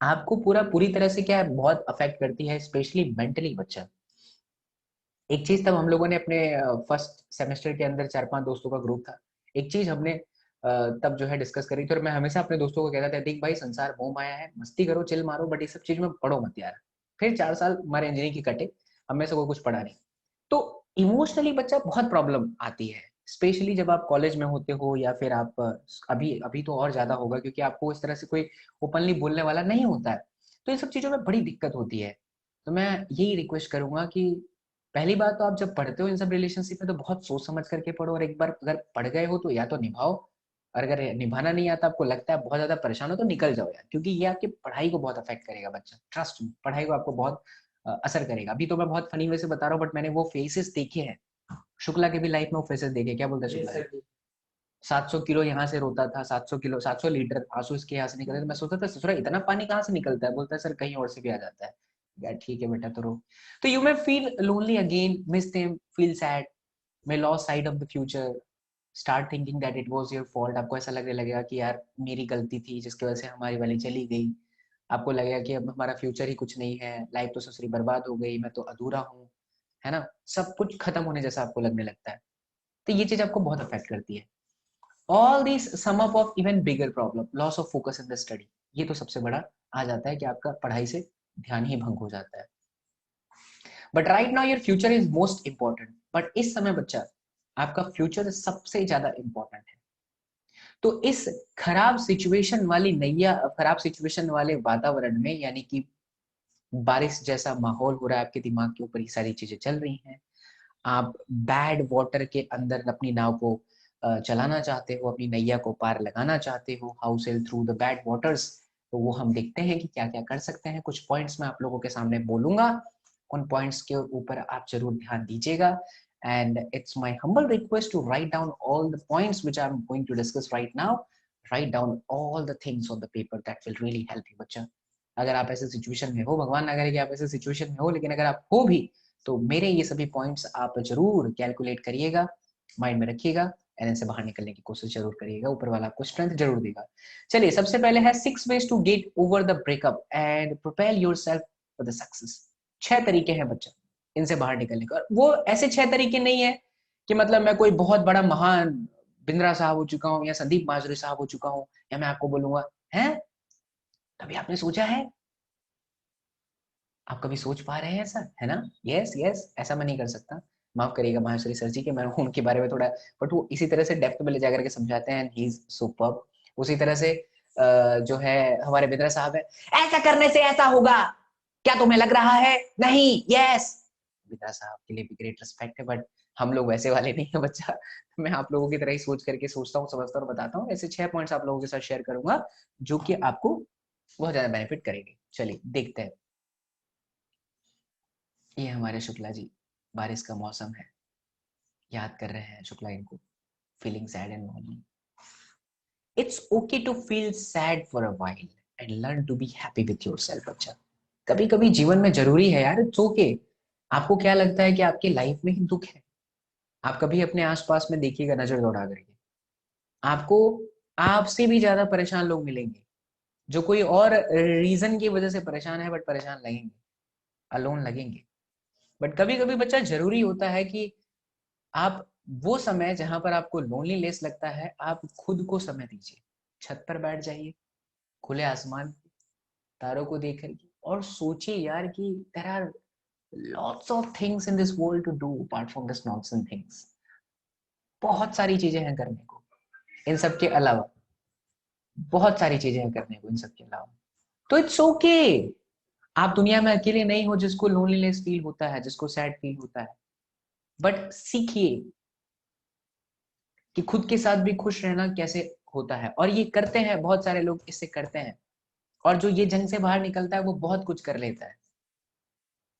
आपको पूरी तरह से क्या है, बहुत अफेक्ट करती है, स्पेशली मेंटली बच्चा। एक चीज तब हम लोगों ने अपने फर्स्ट सेमेस्टर के अंदर 4-5 दोस्तों का ग्रुप था, एक चीज हमने तब जो है डिस्कस करी थी, और मैं हमेशा अपने दोस्तों को कहता था देख भाई संसार मोह माया है, मस्ती करो चिल मारो, बट ये सब चीज में पढ़ो मत यार। फिर 4 साल हमारे इंजीनियरिंग की कटे, हमें से कोई कुछ पढ़ा नहीं। तो इमोशनली बच्चा बहुत प्रॉब्लम आती है, स्पेशली जब आप कॉलेज में होते हो, या फिर आप अभी अभी तो और ज्यादा होगा क्योंकि आपको इस तरह से कोई ओपनली बोलने वाला नहीं होता है। तो इन सब चीजों में बड़ी दिक्कत होती है। तो मैं यही रिक्वेस्ट करूंगा कि पहली बात तो आप जब पढ़ते हो इन सब रिलेशनशिप में तो बहुत सोच समझ करके पढ़ो, और एक बार अगर पढ़ गए हो तो या तो निभाओ, और अगर निभाना नहीं आता, आपको लगता है बहुत ज्यादा परेशान हो, तो निकल जाओ यार, क्योंकि ये आपकी पढ़ाई को बहुत अफेक्ट करेगा बच्चा, ट्रस्ट में पढ़ाई को आपको बहुत असर करेगा। अभी तो मैं बहुत फनी वे से बता रहा हूँ, बट मैंने वो फेसेस देखे हैं, शुक्ला के भी लाइफ में वो फेसेस देखे। क्या बोलता है ये शुक्ला? सर जी। 700 किलो यहाँ से रोता था, 700 किलो 700 लीटर आंसू इसके यहाँ से निकलते थे। मैं सोचता था ससुरा इतना पानी कहाँ से निकलता है, बोलता है सर कहीं और से भी आ जाता है। यार ठीक है बेटा, तो रो। तो you may feel lonely again, miss them, feel sad, may lose sight of the future, start thinking that it was your fault। आपको ऐसा लगने लगेगा कि यार मेरी गलती थी जिसकी वजह से हमारी वाली चली गई। आपको लगेगा कि अब हमारा फ्यूचर ही कुछ नहीं है, लाइफ तो ससुरी बर्बाद हो गई, मैं तो अधूरा हूँ, है ना, सब कुछ खत्म होने जैसा आपको लगने लगता है। तो ये चीज आपको बहुत अफेक्ट करती है। All this sum up of even bigger problem, loss of focus in the study, ये तो सबसे बड़ा आ जाता है कि आपका पढ़ाई से ध्यान ही भंग हो जाता है। But right now your future is most important, but इस समय बच्चा आपका फ्यूचर सबसे ज्यादा इंपॉर्टेंट है। तो इस खराब सिचुएशन वाली नैया, खराब सिचुएशन वाले वातावरण में, यानी कि बारिश जैसा माहौल हो रहा है, आपके दिमाग के ऊपर ये सारी चीजें चल रही हैं, आप बैड वाटर के अंदर अपनी नाव को चलाना चाहते हो, अपनी नैया को पार लगाना चाहते हो, how sail through the bad waters. तो वो हम देखते हैं कि क्या क्या कर सकते हैं। कुछ पॉइंट्स मैं आप लोगों के सामने बोलूंगा, उन पॉइंट्स के ऊपर आप जरूर ध्यान दीजिएगा। and it's my humble request to write down all the points which I'm going to discuss right now. Write down all the things on the paper, that will really help you बच्चा। अगर आप ऐसे situation में हो, भगवान ना करे कि आप ऐसे सिचुएशन में हो, लेकिन अगर आप हो भी, तो मेरे ये सभी पॉइंट्स आप जरूर कैलकुलेट करिएगा, माइंड में रखिएगा, एंड इनसे बाहर निकलने की कोशिश जरूर करिएगा, ऊपर वाला आपको स्ट्रेंथ जरूर देगा। चलिए, सबसे पहले है 6 ways to get over the breakup and prepare yourself for the success। 6 तरीके हैं बच्चा इनसे बाहर निकलने का। वो ऐसे 6 तरीके नहीं है कि मतलब मैं कोई बहुत बड़ा महान बिंद्रा साहब हो चुका हूँ, या संदीप माजुरी साहब हो चुका हूँ, या मैं आपको बोलूंगा है। कभी आपने सोचा है, आप कभी सोच पा रहे हैं ऐसा, है ना? यस यस, ऐसा मैं नहीं कर सकता, माफ करिएगा माहेश्वरी सर जी के, मैं उनके बारे में थोड़ा, बट वो इसी तरह से डेप्थ में ले जाकर के समझाते हैं, ही इज सुपर्ब। उसी तरह से जो है हमारे बिंद्रा साहब है, ऐसा करने से ऐसा होगा, क्या तुम्हें लग रहा है? नहीं, यस। बिंद्रा साहब के लिए भी ग्रेट रिस्पेक्ट है, बट हम लोग वैसे वाले नहीं है बच्चा। तो मैं आप लोगों की तरह ही सोच करके सोचता हूँ, समझता हूँ और बताता हूँ। ऐसे 6 पॉइंट्स आप लोगों के साथ शेयर करूंगा जो कि आपको बहुत ज्यादा बेनिफिट करेंगे। चलिए देखते हैं। ये हमारे शुक्ला जी, बारिश का मौसम है, याद कर रहे हैं शुक्ला इनको, feeling sad and lonely. It's okay to feel sad for a while and learn to be happy with yourself बच्चा। कभी कभी जीवन में जरूरी है यार, इट्स ओके। आपको क्या लगता है कि आपकी लाइफ में ही दुख है? आप कभी अपने आसपास में देखिएगा, नजर दौड़ा करके, आपको आपसे भी ज्यादा परेशान लोग मिलेंगे, जो कोई और रीजन की वजह से परेशान है, बट परेशान लगेंगे, अलोन लगेंगे। बट कभी कभी बच्चा जरूरी होता है कि आप वो समय जहां पर आपको लोनलीनेस लगता है, आप खुद को समय दीजिए, छत पर बैठ जाइए, खुले आसमान, तारों को देख करके, और सोचिए यार कि there are lots of things in this world to do apart from this nonsense things. बहुत सारी चीजें हैं करने को। इन सब के अलावा बहुत सारी चीजें हैं करने को इन सब के अलावा। तो इट्स ओके, आप दुनिया में अकेले नहीं हो जिसको लोनलीनेस फील होता है, जिसको सैड फील होता है। बट सीखिए कि खुद के साथ भी खुश रहना कैसे होता है, और ये करते हैं बहुत सारे लोग, इससे करते हैं। और जो ये जंग से बाहर निकलता है वो बहुत कुछ कर लेता है।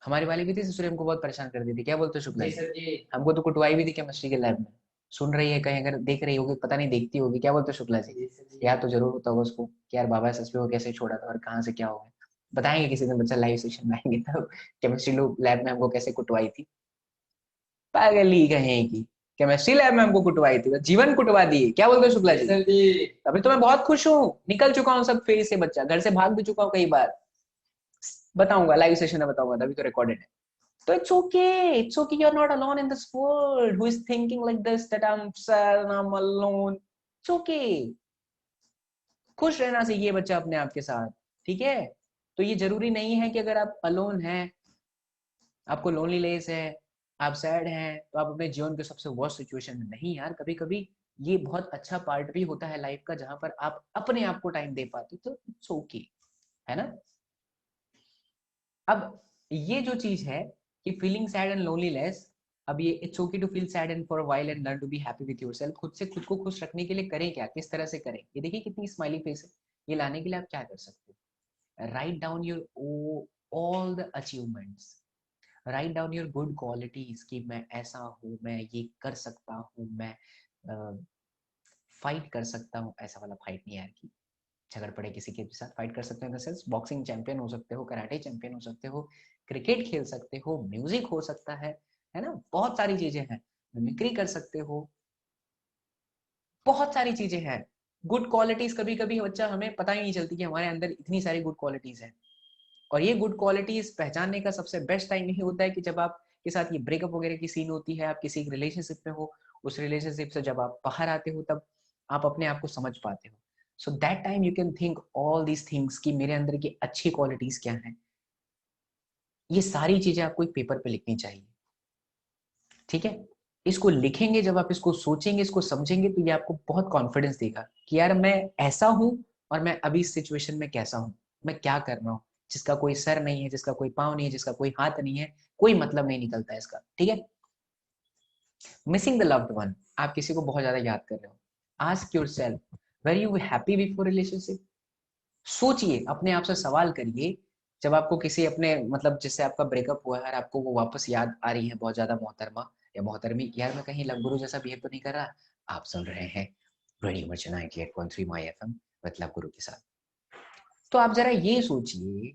हमारी वाली भी थी ससुरी, हमको बहुत परेशान कर दी थी। क्या बोलते हो शुक्ला जी जी? सर जी। हमको तो कुटवाई भी थी केमिस्ट्री के लैब में। सुन रही है कहीं, अगर देख रही होगी, पता नहीं देखती होगी। क्या बोलते हो शुक्ला जी? जी सर जी। याद तो जरूर होता होगा उसको कि यार बाबा एसएसपी को कैसे छोड़ा था और कहाँ से क्या हो गया। बताएंगे किसी दिन, बच्चा लाइव सेशन में आएंगे तो केमिस्ट्री लैब में हमको कैसे कुटवाई थी। पागल ही कहीं की, केमिस्ट्री लैब में हमको कुटवाई थी, जीवन कुटवा दिए। क्या बोलते हो शुक्ला जी जी? सर जी। अभी तो मैं बहुत खुश हूँ, निकल चुका हूँ सब फेज से, बच्चा घर से भाग भी चुका हूँ कई बार। बताऊंगा लाइव सेशन में, बताऊंगा, अभी तो रिकॉर्डेड है। So it's okay, you're not alone in this world who is thinking like this that I'm sad and I'm alone. It's okay. खुश रहना चाहिए बच्चा अपने आप के साथ, ठीक है? तो ये जरूरी नहीं है कि अगर आप अलोन हैं, आपको लोनलीनेस है, आप सैड हैं, तो आप अपने जीवन के सबसे वर्स्ट सिचुएशन में नहीं। यार कभी कभी ये बहुत अच्छा पार्ट भी होता है लाइफ का, जहां पर आप अपने आप को टाइम दे पाते हो, तो इट्स ओके, है ना? अब ये जो चीज है कि फीलिंग सैड एंड लोनलीनेस, अब ये it's okay to feel sad and for a while and learn to be happy with yourself. खुद से खुद को खुश रखने के लिए करें क्या, किस तरह से करें? ये देखिए कितनी स्माइली फेस है। ये लाने के लिए आप क्या कर सकते हो? Write down your all the achievements, write down your good qualities कि मैं ऐसा हूँ, मैं ये कर सकता हूँ, मैं फाइट कर सकता हूँ। ऐसा वाला फाइट नहीं यार कि झगड़ पड़े किसी के साथ, फाइट कर सकते हो in the sense boxing champion हो सकते हो, कराटे चैंपियन हो सकते हो, क्रिकेट खेल सकते हो, म्यूजिक हो सकता है ना? बहुत सारी चीजें हैं, मिमिक्री कर सकते हो, बहुत सारी चीजें हैं। गुड क्वालिटीज, कभी कभी बच्चा हमें पता ही नहीं चलती कि हमारे अंदर इतनी सारी गुड क्वालिटीज हैं। और ये गुड क्वालिटीज पहचानने का सबसे बेस्ट टाइम यही होता है कि जब आप के साथ ये ब्रेकअप वगैरह की सीन होती है, आप किसी एक रिलेशनशिप में हो, उस रिलेशनशिप से जब आप बाहर आते हो, तब आप अपने आप को समझ पाते हो। So that time you can think all these things कि मेरे अंदर की अच्छी क्वालिटीज क्या हैं। ये सारी चीजें आपको एक पेपर पे लिखनी चाहिए, ठीक है? इसको लिखेंगे, जब आप इसको सोचेंगे, इसको समझेंगे, तो ये आपको बहुत कॉन्फिडेंस देगा कि यार मैं ऐसा हूं, और मैं अभी इस सिचुएशन में कैसा हूं, मैं क्या कर रहा हूँ, जिसका कोई सर नहीं है, जिसका कोई पाँव नहीं है, जिसका कोई हाथ नहीं है, कोई मतलब नहीं निकलता है इसका, ठीक है? मिसिंग द लव्ड वन, आप किसी को बहुत ज्यादा याद कर रहे हो, ask yourself were you happy before relationship. सोचिए, अपने आप से सवाल करिए, जब आपको किसी अपने मतलब जिससे आपका ब्रेकअप हुआ है और आपको वो वापस याद आ रही है बहुत ज्यादा, मोहतरमा या मोहतरमी, यार मैं कहीं लव गुरु जैसा बिहेव तो नहीं कर रहा? आप सुन रहे हैं रेडियो मिर्ची 98.3 माई एफएम विद लव गुरु के साथ। तो आप जरा ये सोचिए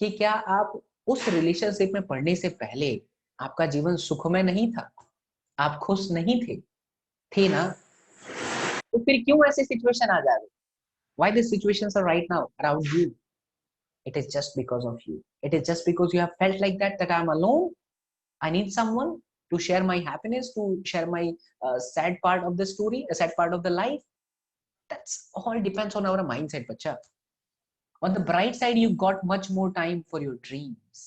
कि क्या आप उस रिलेशनशिप में पढ़ने से पहले आपका जीवन सुखमय नहीं था? आप खुश नहीं थे? थे ना? तो फिर क्यों ऐसी सिचुएशन आ जा रही? Why the situations are right now around you? It is just because of you. It is just because you have felt like that I'm alone. I need someone to share my happiness, to share my sad part of the story, a sad part of the life. That's all depends on our mindset, bacha. On the bright side, you got much more time for your dreams.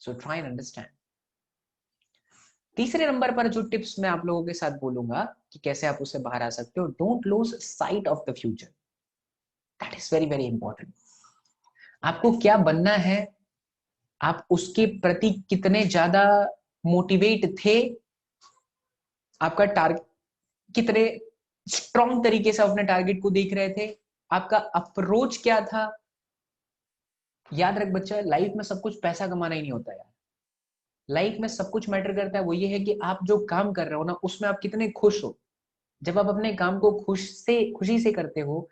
So try and understand. तीसरे number पर जो tips मैं आप लोगों के साथ बोलूंगा कि कैसे आप उससे बाहर आ सकते हो, don't lose sight of the future. That is very very important. आपको क्या बनना है, आप उसके प्रति कितने ज्यादा मोटिवेट थे, आपका टारगेट कितने स्ट्रॉन्ग तरीके से अपने टारगेट को देख रहे थे, आपका अप्रोच क्या था। याद रख बच्चा, लाइफ में सब कुछ पैसा कमाना ही नहीं होता यार। लाइफ में सब कुछ मैटर करता है, वो ये है कि आप जो काम कर रहे हो ना, उसमें आप कितने खुश हो। जब आप अपने काम को खुशी से करते हो,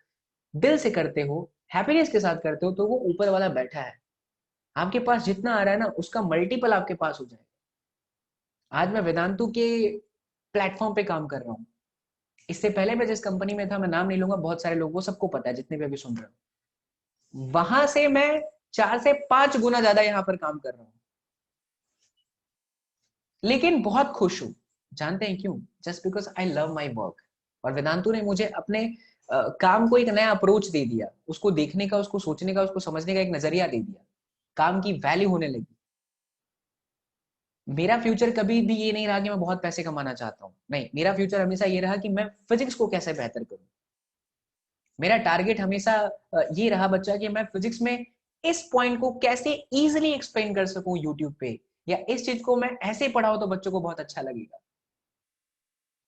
दिल से करते हो, हैप्पीनेस के साथ करते हो, तो वो ऊपर वाला बैठा है, आपके पास जितना आ रहा है ना, उसका मल्टीपल आपके पास हो जाए। आज मैं वेदांतु के प्लेटफॉर्म पे काम कर रहा हूँ। इससे पहले मैं जिस कंपनी में था, मैं नाम नहीं लूंगा, बहुत सारे लोगों, सबको पता है जितने भी अभी सुन रहे हो, वहां से मैं 4 से 5 गुना ज्यादा यहाँ पर काम कर रहा हूँ, लेकिन बहुत खुश हूँ। जानते हैं क्यों? Just because I love my work. और वेदांतु ने मुझे अपने काम को एक नया अप्रोच दे दिया, उसको देखने का, उसको सोचने का, उसको समझने का एक नजरिया दे दिया। काम की वैल्यू होने लगी। मेरा फ्यूचर कभी भी ये नहीं रहा कि मैं बहुत पैसे कमाना चाहता हूँ, नहीं, मेरा फ्यूचर हमेशा ये रहा कि मैं फिजिक्स को कैसे बेहतर करूँ। मेरा टारगेट हमेशा ये रहा बच्चा कि मैं फिजिक्स में इस पॉइंट को कैसे इजीली एक्सप्लेन कर सकूं यूट्यूब पे, या इस चीज को मैं ऐसे पढ़ाऊं तो बच्चों को बहुत अच्छा लगेगा।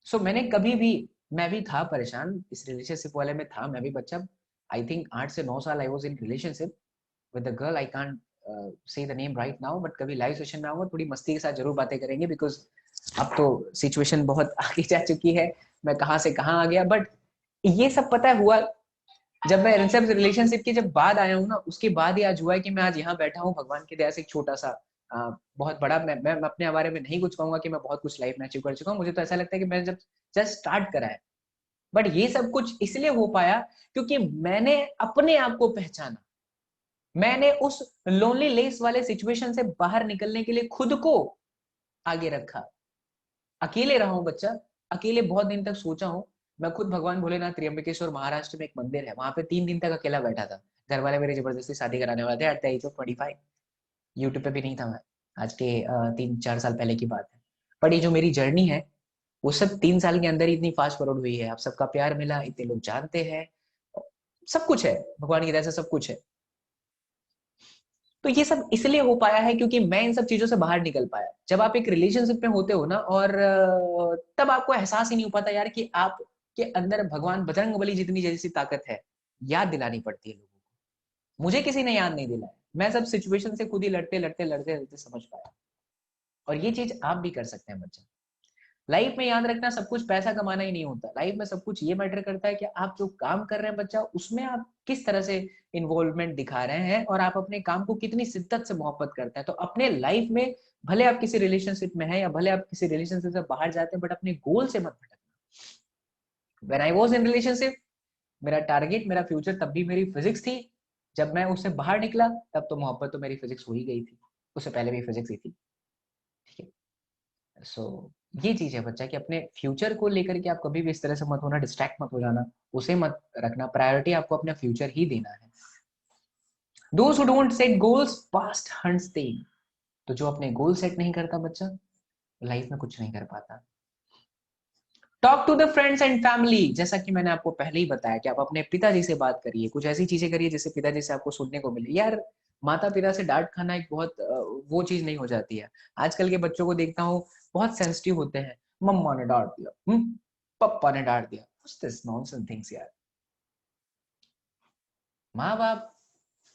सो मैंने कभी भी, मैं भी था परेशान इस रिलेशनशिप वाले में था, मैं भी बच्चा, आई थिंक 8 से 9 साल I was in relationship with the girl, I can't say the name right now, but कभी लाइव सेशन में आऊंगा थोड़ी मस्ती के साथ जरूर बातें करेंगे, बिकॉज अब तो सिचुएशन बहुत आगे जा चुकी है, मैं कहाँ से कहाँ आ गया। बट ये सब पता हुआ जब मैं इन सब रिलेशनशिप के जब बाद आया हूँ ना, उसके बाद ही आज हुआ है कि मैं आज यहाँ बैठा हूँ भगवान की दया से, एक छोटा सा बहुत बड़ा, मैं अपने बारे में नहीं कुछ कहूंगा कि मैं बहुत कुछ लाइफ में अचीव कर चुका हूँ, मुझे तो ऐसा लगता है कि मैंने जब जस्ट स्टार्ट करा है। बट ये सब कुछ इसलिए हो पाया क्योंकि मैंने अपने आप को पहचाना, मैंने उस लोनली लेस वाले सिचुएशन से बाहर निकलने के लिए खुद को आगे रखा। अकेले रहा हूँ बच्चा, अकेले बहुत दिन तक सोचा हूँ। मैं खुद भगवान भोलेनाथ त्र्यंबकेश्वर महाराष्ट्र में एक मंदिर है, वहां पे 3 दिन तक अकेला बैठा था। घर वाले मेरे जबरदस्ती शादी कराने वाले थे at the age of 25। YouTube पे भी नहीं था मैं, आज के 3-4 साल पहले की बात है। पर ये जो मेरी जर्नी है वो सब 3 साल के अंदर ही इतनी फास्ट फॉरवर्ड हुई है। आप सबका प्यार मिला, इतने लोग जानते हैं, सब कुछ है भगवान की दया से, सब कुछ है। तो ये सब इसलिए हो पाया है क्योंकि मैं इन सब चीजों से बाहर निकल पाया। जब आप एक रिलेशनशिप में होते हो ना, और तब आपको एहसास ही नहीं हो पाता यार कि आपके अंदर भगवान बजरंगबली जितनी जैसी ताकत है, याद दिलानी पड़ती है लोगों को। मुझे किसी ने याद नहीं दिलाया, मैं सब सिचुएशन से खुद ही लड़ते लड़ते लड़ते लड़ते समझ पाया। और ये चीज आप भी कर सकते हैं बच्चा। लाइफ में याद रखना, सब कुछ पैसा कमाना ही नहीं होता, लाइफ में सब कुछ ये मैटर करता है कि आप जो काम कर रहे हैं बच्चा, उसमें आप किस तरह से इन्वॉल्वमेंट दिखा रहे हैं, और आप अपने काम को कितनी शिद्दत से मोहब्बत करते हैं। तो अपने लाइफ में भले आप किसी रिलेशनशिप में हैं या भले आप किसी रिलेशनशिप से बाहर जाते हैं, बट अपने गोल से मत भटकना। When I was in relationship, मेरा टारगेट, मेरा फ्यूचर तब भी मेरी फिजिक्स थी। जब मैं उससे बाहर निकला तब तो मोहब्बत तो मेरी फिजिक्स हो ही गई थी, उससे पहले भी फिजिक्स ही थी। ठीक है, सो ये चीज है बच्चा कि अपने फ्यूचर को लेकर के आप कभी भी इस तरह से मत होना, डिस्ट्रैक्ट मत हो जाना, उसे मत रखना, प्रायोरिटी आपको अपना फ्यूचर ही देना है। Those who don't set goals past hunts them, तो जो अपने गोल सेट नहीं करता बच्चा, लाइफ में कुछ नहीं कर पाता। Talk to the friends and family, जैसा कि मैंने आपको पहले ही बताया कि आप अपने पिताजी से बात करिए, कुछ ऐसी चीजें करिए जिससे पिताजी से आपको सुनने को मिले। यार माता पिता से डांट खाना एक बहुत वो चीज नहीं हो जाती है। आजकल के बच्चों को देखता हूँ बहुत सेंसिटिव होते हैं, मम्मा ने डांट दिया, पापा ने डांट दिया, व्हाट्स दिस नॉनसेंस थिंग्स यार। माँ बाप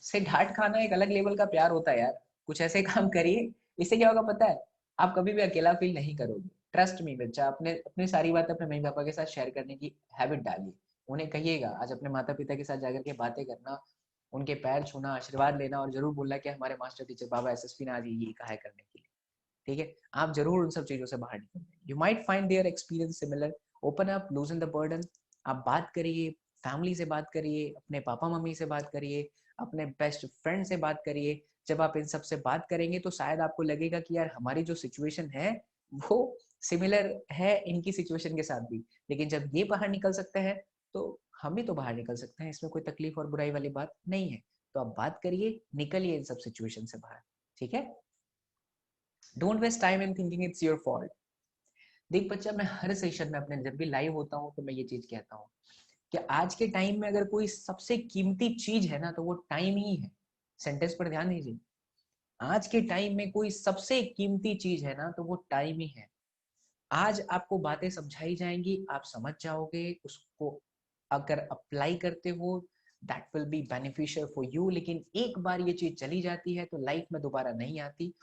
से डांट खाना एक अलग लेवल का प्यार होता है यार। कुछ ऐसे काम करिए, इससे क्या होगा पता है, आप कभी भी अकेला फील नहीं करोगे। ट्रस्ट मी बच्चा, अपने अपनी सारी बातें अपने मम्मी पापा के साथ शेयर करने की हैबिट डालिए। उन्हें कहिएगा, आज अपने माता पिता के साथ जाकर के बातें करना, उनके पैर छूना, आशीर्वाद लेना, और जरूर बोलना कि हमारे मास्टर टीचर बाबा एसएसपी ने आज ये कहा है करने के लिए। ठीक है, आप जरूर उन सब चीजों से बाहर निकलेंगे। You might find their experience similar. Open up, लूजन the burden. आप बात करिए, फैमिली से बात करिए, अपने पापा मम्मी से बात करिए, अपने बेस्ट फ्रेंड से बात करिए। जब आप इन सब से बात करेंगे तो शायद आपको लगेगा कि यार हमारी जो सिचुएशन है वो सिमिलर है इनकी सिचुएशन के साथ भी। लेकिन जब ये बाहर निकल सकते हैं तो हम भी तो बाहर निकल सकते हैं, इसमें कोई तकलीफ और बुराई वाली बात नहीं है। तो आप बात करिए, निकलिए इन सब सिचुएशन से बाहर। ठीक है, don't waste time in thinking it's your fault. देख बच्चा, मैं हर सेशन में अपने जब भी लाइव होता हूँ तो मैं ये चीज कहता हूँ कि आज के टाइम में अगर कोई सबसे कीमती चीज है ना तो वो टाइम ही है। सेंटेंस पर ध्यान दीजिए, आज के टाइम में कोई सबसे कीमती चीज है ना तो वो टाइम ही है। आज आपको बातें समझाई जाएंगी, आप समझ जाओगे, उसको अगर अप्लाई करते हो that will be beneficial for you. लेकिन एक बार ये चीज चली जाती है तो लाइफ में दोबारा नहीं आती।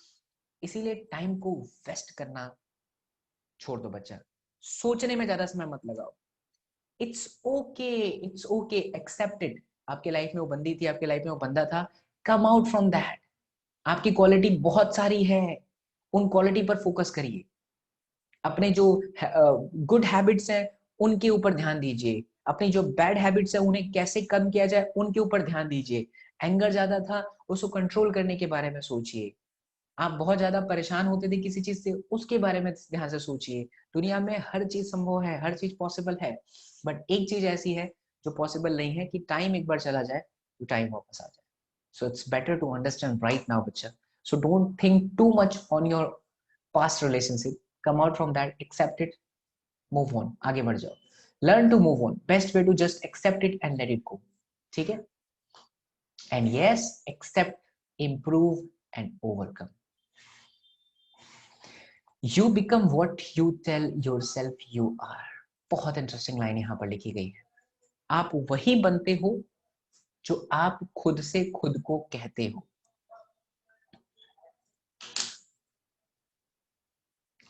इसीलिए टाइम को वेस्ट करना छोड़ दो बच्चा, सोचने में ज्यादा समय मत लगाओ। It's okay, it's okay, accept it. आपके लाइफ में वो बंदी थी, आपके लाइफ में वो बंदा था, कम आउट फ्रॉम दैट। आपकी क्वालिटी बहुत सारी है, उन क्वालिटी पर फोकस करिए। अपने जो गुड हैबिट्स हैं उनके ऊपर ध्यान दीजिए, अपनी जो बैड हैबिट्स है उन्हें कैसे कम किया जाए उनके ऊपर ध्यान दीजिए। एंगर ज्यादा था, उसको कंट्रोल करने के बारे में सोचिए। आप बहुत ज्यादा परेशान होते थे किसी चीज से, उसके बारे में ध्यान से सोचिए। दुनिया में हर चीज संभव है, हर चीज पॉसिबल है, बट एक चीज ऐसी है जो पॉसिबल नहीं है कि टाइम एक बार चला जाए तो टाइम वापस आ जाए। So it's better to understand right now बच्चा। So don't think too much on your past relationship, come out from that, accept it, move on, आगे बढ़ जाओ, learn to move on, best way to just accept it and let it go, ठीक है? And yes, accept, improve and overcome. You become what you tell yourself you are. बहुत interesting line यहां पर लिखी गई है। आप वही बनते हो जो आप खुद से खुद को कहते हो।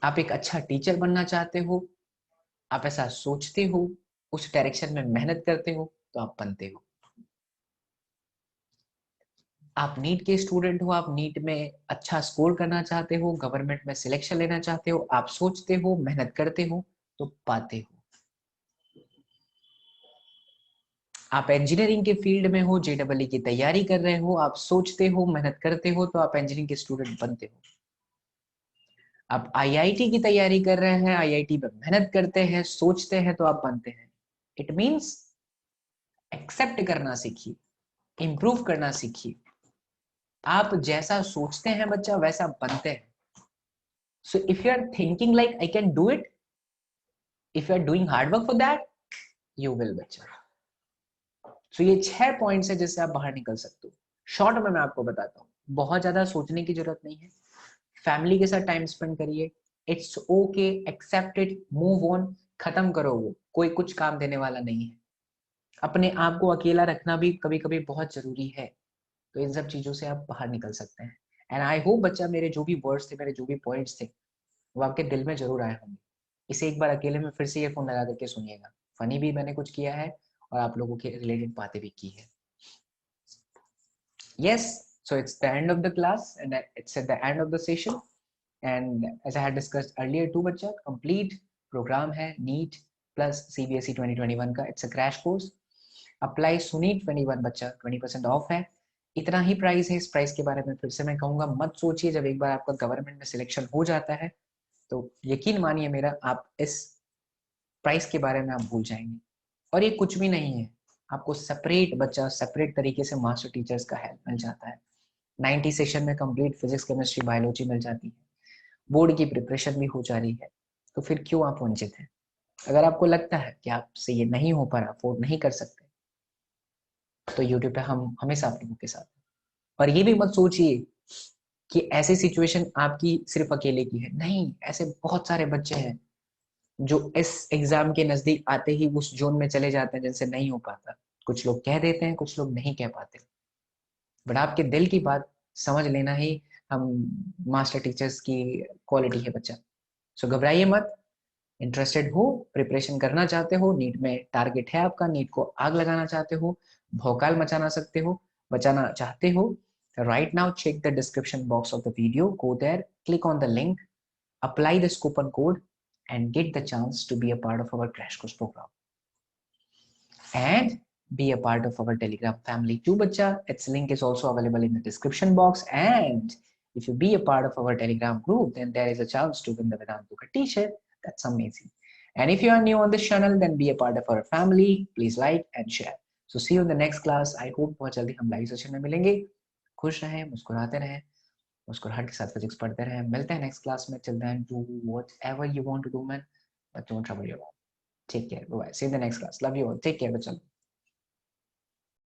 आप एक अच्छा टीचर बनना चाहते हो, आप ऐसा सोचते हो, उस डायरेक्शन में मेहनत करते हो, तो आप बनते हो। आप नीट के स्टूडेंट हो, आप नीट में अच्छा स्कोर करना चाहते हो, गवर्नमेंट में सिलेक्शन लेना चाहते हो, आप सोचते हो, मेहनत करते हो, तो पाते हो। आप इंजीनियरिंग के फील्ड में हो, जेईई की तैयारी कर रहे हो, आप सोचते हो, मेहनत करते हो, तो आप इंजीनियरिंग के स्टूडेंट बनते हो। आप आईआईटी की तैयारी कर रहे हैं, आईआईटी में मेहनत करते हैं, सोचते हैं, तो आप बनते हैं। इट मीन्स एक्सेप्ट करना सीखिए, इंप्रूव करना सीखिए। आप जैसा सोचते हैं बच्चा, वैसा बनते हैं। So if you are thinking like I can do it, if you are doing hard work for that, you will बच्चा। सो ये 6 पॉइंट्स है जिससे आप बाहर निकल सकते हो। शॉर्ट में मैं आपको बताता हूँ, बहुत ज्यादा सोचने की जरूरत नहीं है। फैमिली के साथ टाइम स्पेंड करिए, it's okay, accept it, move on, खत्म करो। वो कोई कुछ काम देने वाला नहीं है। अपने आप को अकेला रखना भी कभी कभी बहुत जरूरी है। तो इन सब चीजों से आप बाहर निकल सकते हैं। एंड आई होप बच्चा, मेरे जो भी वर्ड्स थे, मेरे जो भी पॉइंट्स थे, वो आपके दिल में जरूर आए होंगे। इसे एक बार अकेले में फिर से ईयरफोन लगा करके सुनिएगा। फनी भी मैंने कुछ किया है और आप लोगों के रिलेटेड बातें भी की है। Yes, so it's the end of the class and it's at the end of the session. And as I had discussed earlier too, बच्चा complete program है NEET plus CBSE 2021 का। It's a crash course. Apply सुनीट 21 बच्चा, 20% of है। इतना ही price है। इस price के बारे में फिर से मैं कहूंगा, मत सोचिए। जब एक बार आपका गवर्नमेंट में सिलेक्शन हो जाता है, तो यकीन मानिए मेरा, आप इस प्राइस के बारे में आप भूल जाएंगे। और ये कुछ भी नहीं है, आपको सेपरेट बच्चा, सेपरेट तरीके से मास्टर टीचर्स का हेल्प मिल जाता है। 90 सेशन में कंप्लीट फिजिक्स, केमिस्ट्री, बायोलॉजी मिल जाती है। बोर्ड की प्रिपरेशन भी हो जा रही है। तो फिर क्यों आप वंचित हैं? अगर आपको लगता है कि आपसे ये नहीं हो पा रहा, अफोर्ड नहीं कर सकते, तो यूट्यूब पे हम हमेशा आप लोगों के साथ। और ये भी मत सोचिए कि ऐसी सिचुएशन आपकी सिर्फ अकेले की है। नहीं, ऐसे बहुत सारे बच्चे हैं जो इस एग्जाम के नजदीक आते ही उस जोन में चले जाते हैं जिनसे नहीं हो पाता। कुछ लोग कह देते हैं, कुछ लोग नहीं कह पाते, बट आपके दिल की बात समझ लेना ही हम मास्टर टीचर्स की क्वालिटी है बच्चा। सो घबराइए मत। इंटरेस्टेड हो, प्रिपरेशन करना चाहते हो, नीट में टारगेट है आपका, नीट को आग लगाना चाहते हो, भौकाल मचाना सकते हो, बचाना चाहते हो, right now check the description box of the video, go there, click on the link, apply this coupon code and get the chance to be a part of our crash course program and be a part of our telegram family too bacha. Its link is also available in the description box, and if you be a part of our telegram group, then there is a chance to win the Vedantuka t-shirt. That's amazing. And if you are new on this channel, then be a part of our family. Please like and share. So see you in the next class. I hope बहुत जल्दी हम live session में मिलेंगे। खुश रहें, मुस्कुराते रहें, मुस्कुराहट के साथ फिजिक्स पढ़ते रहे। मिलते हैं नेक्स्ट क्लास में। Till then do whatever you want to do man, but don't trouble your life. Take care, bye bye, see you in the next class. Love you all, take care बच्चों।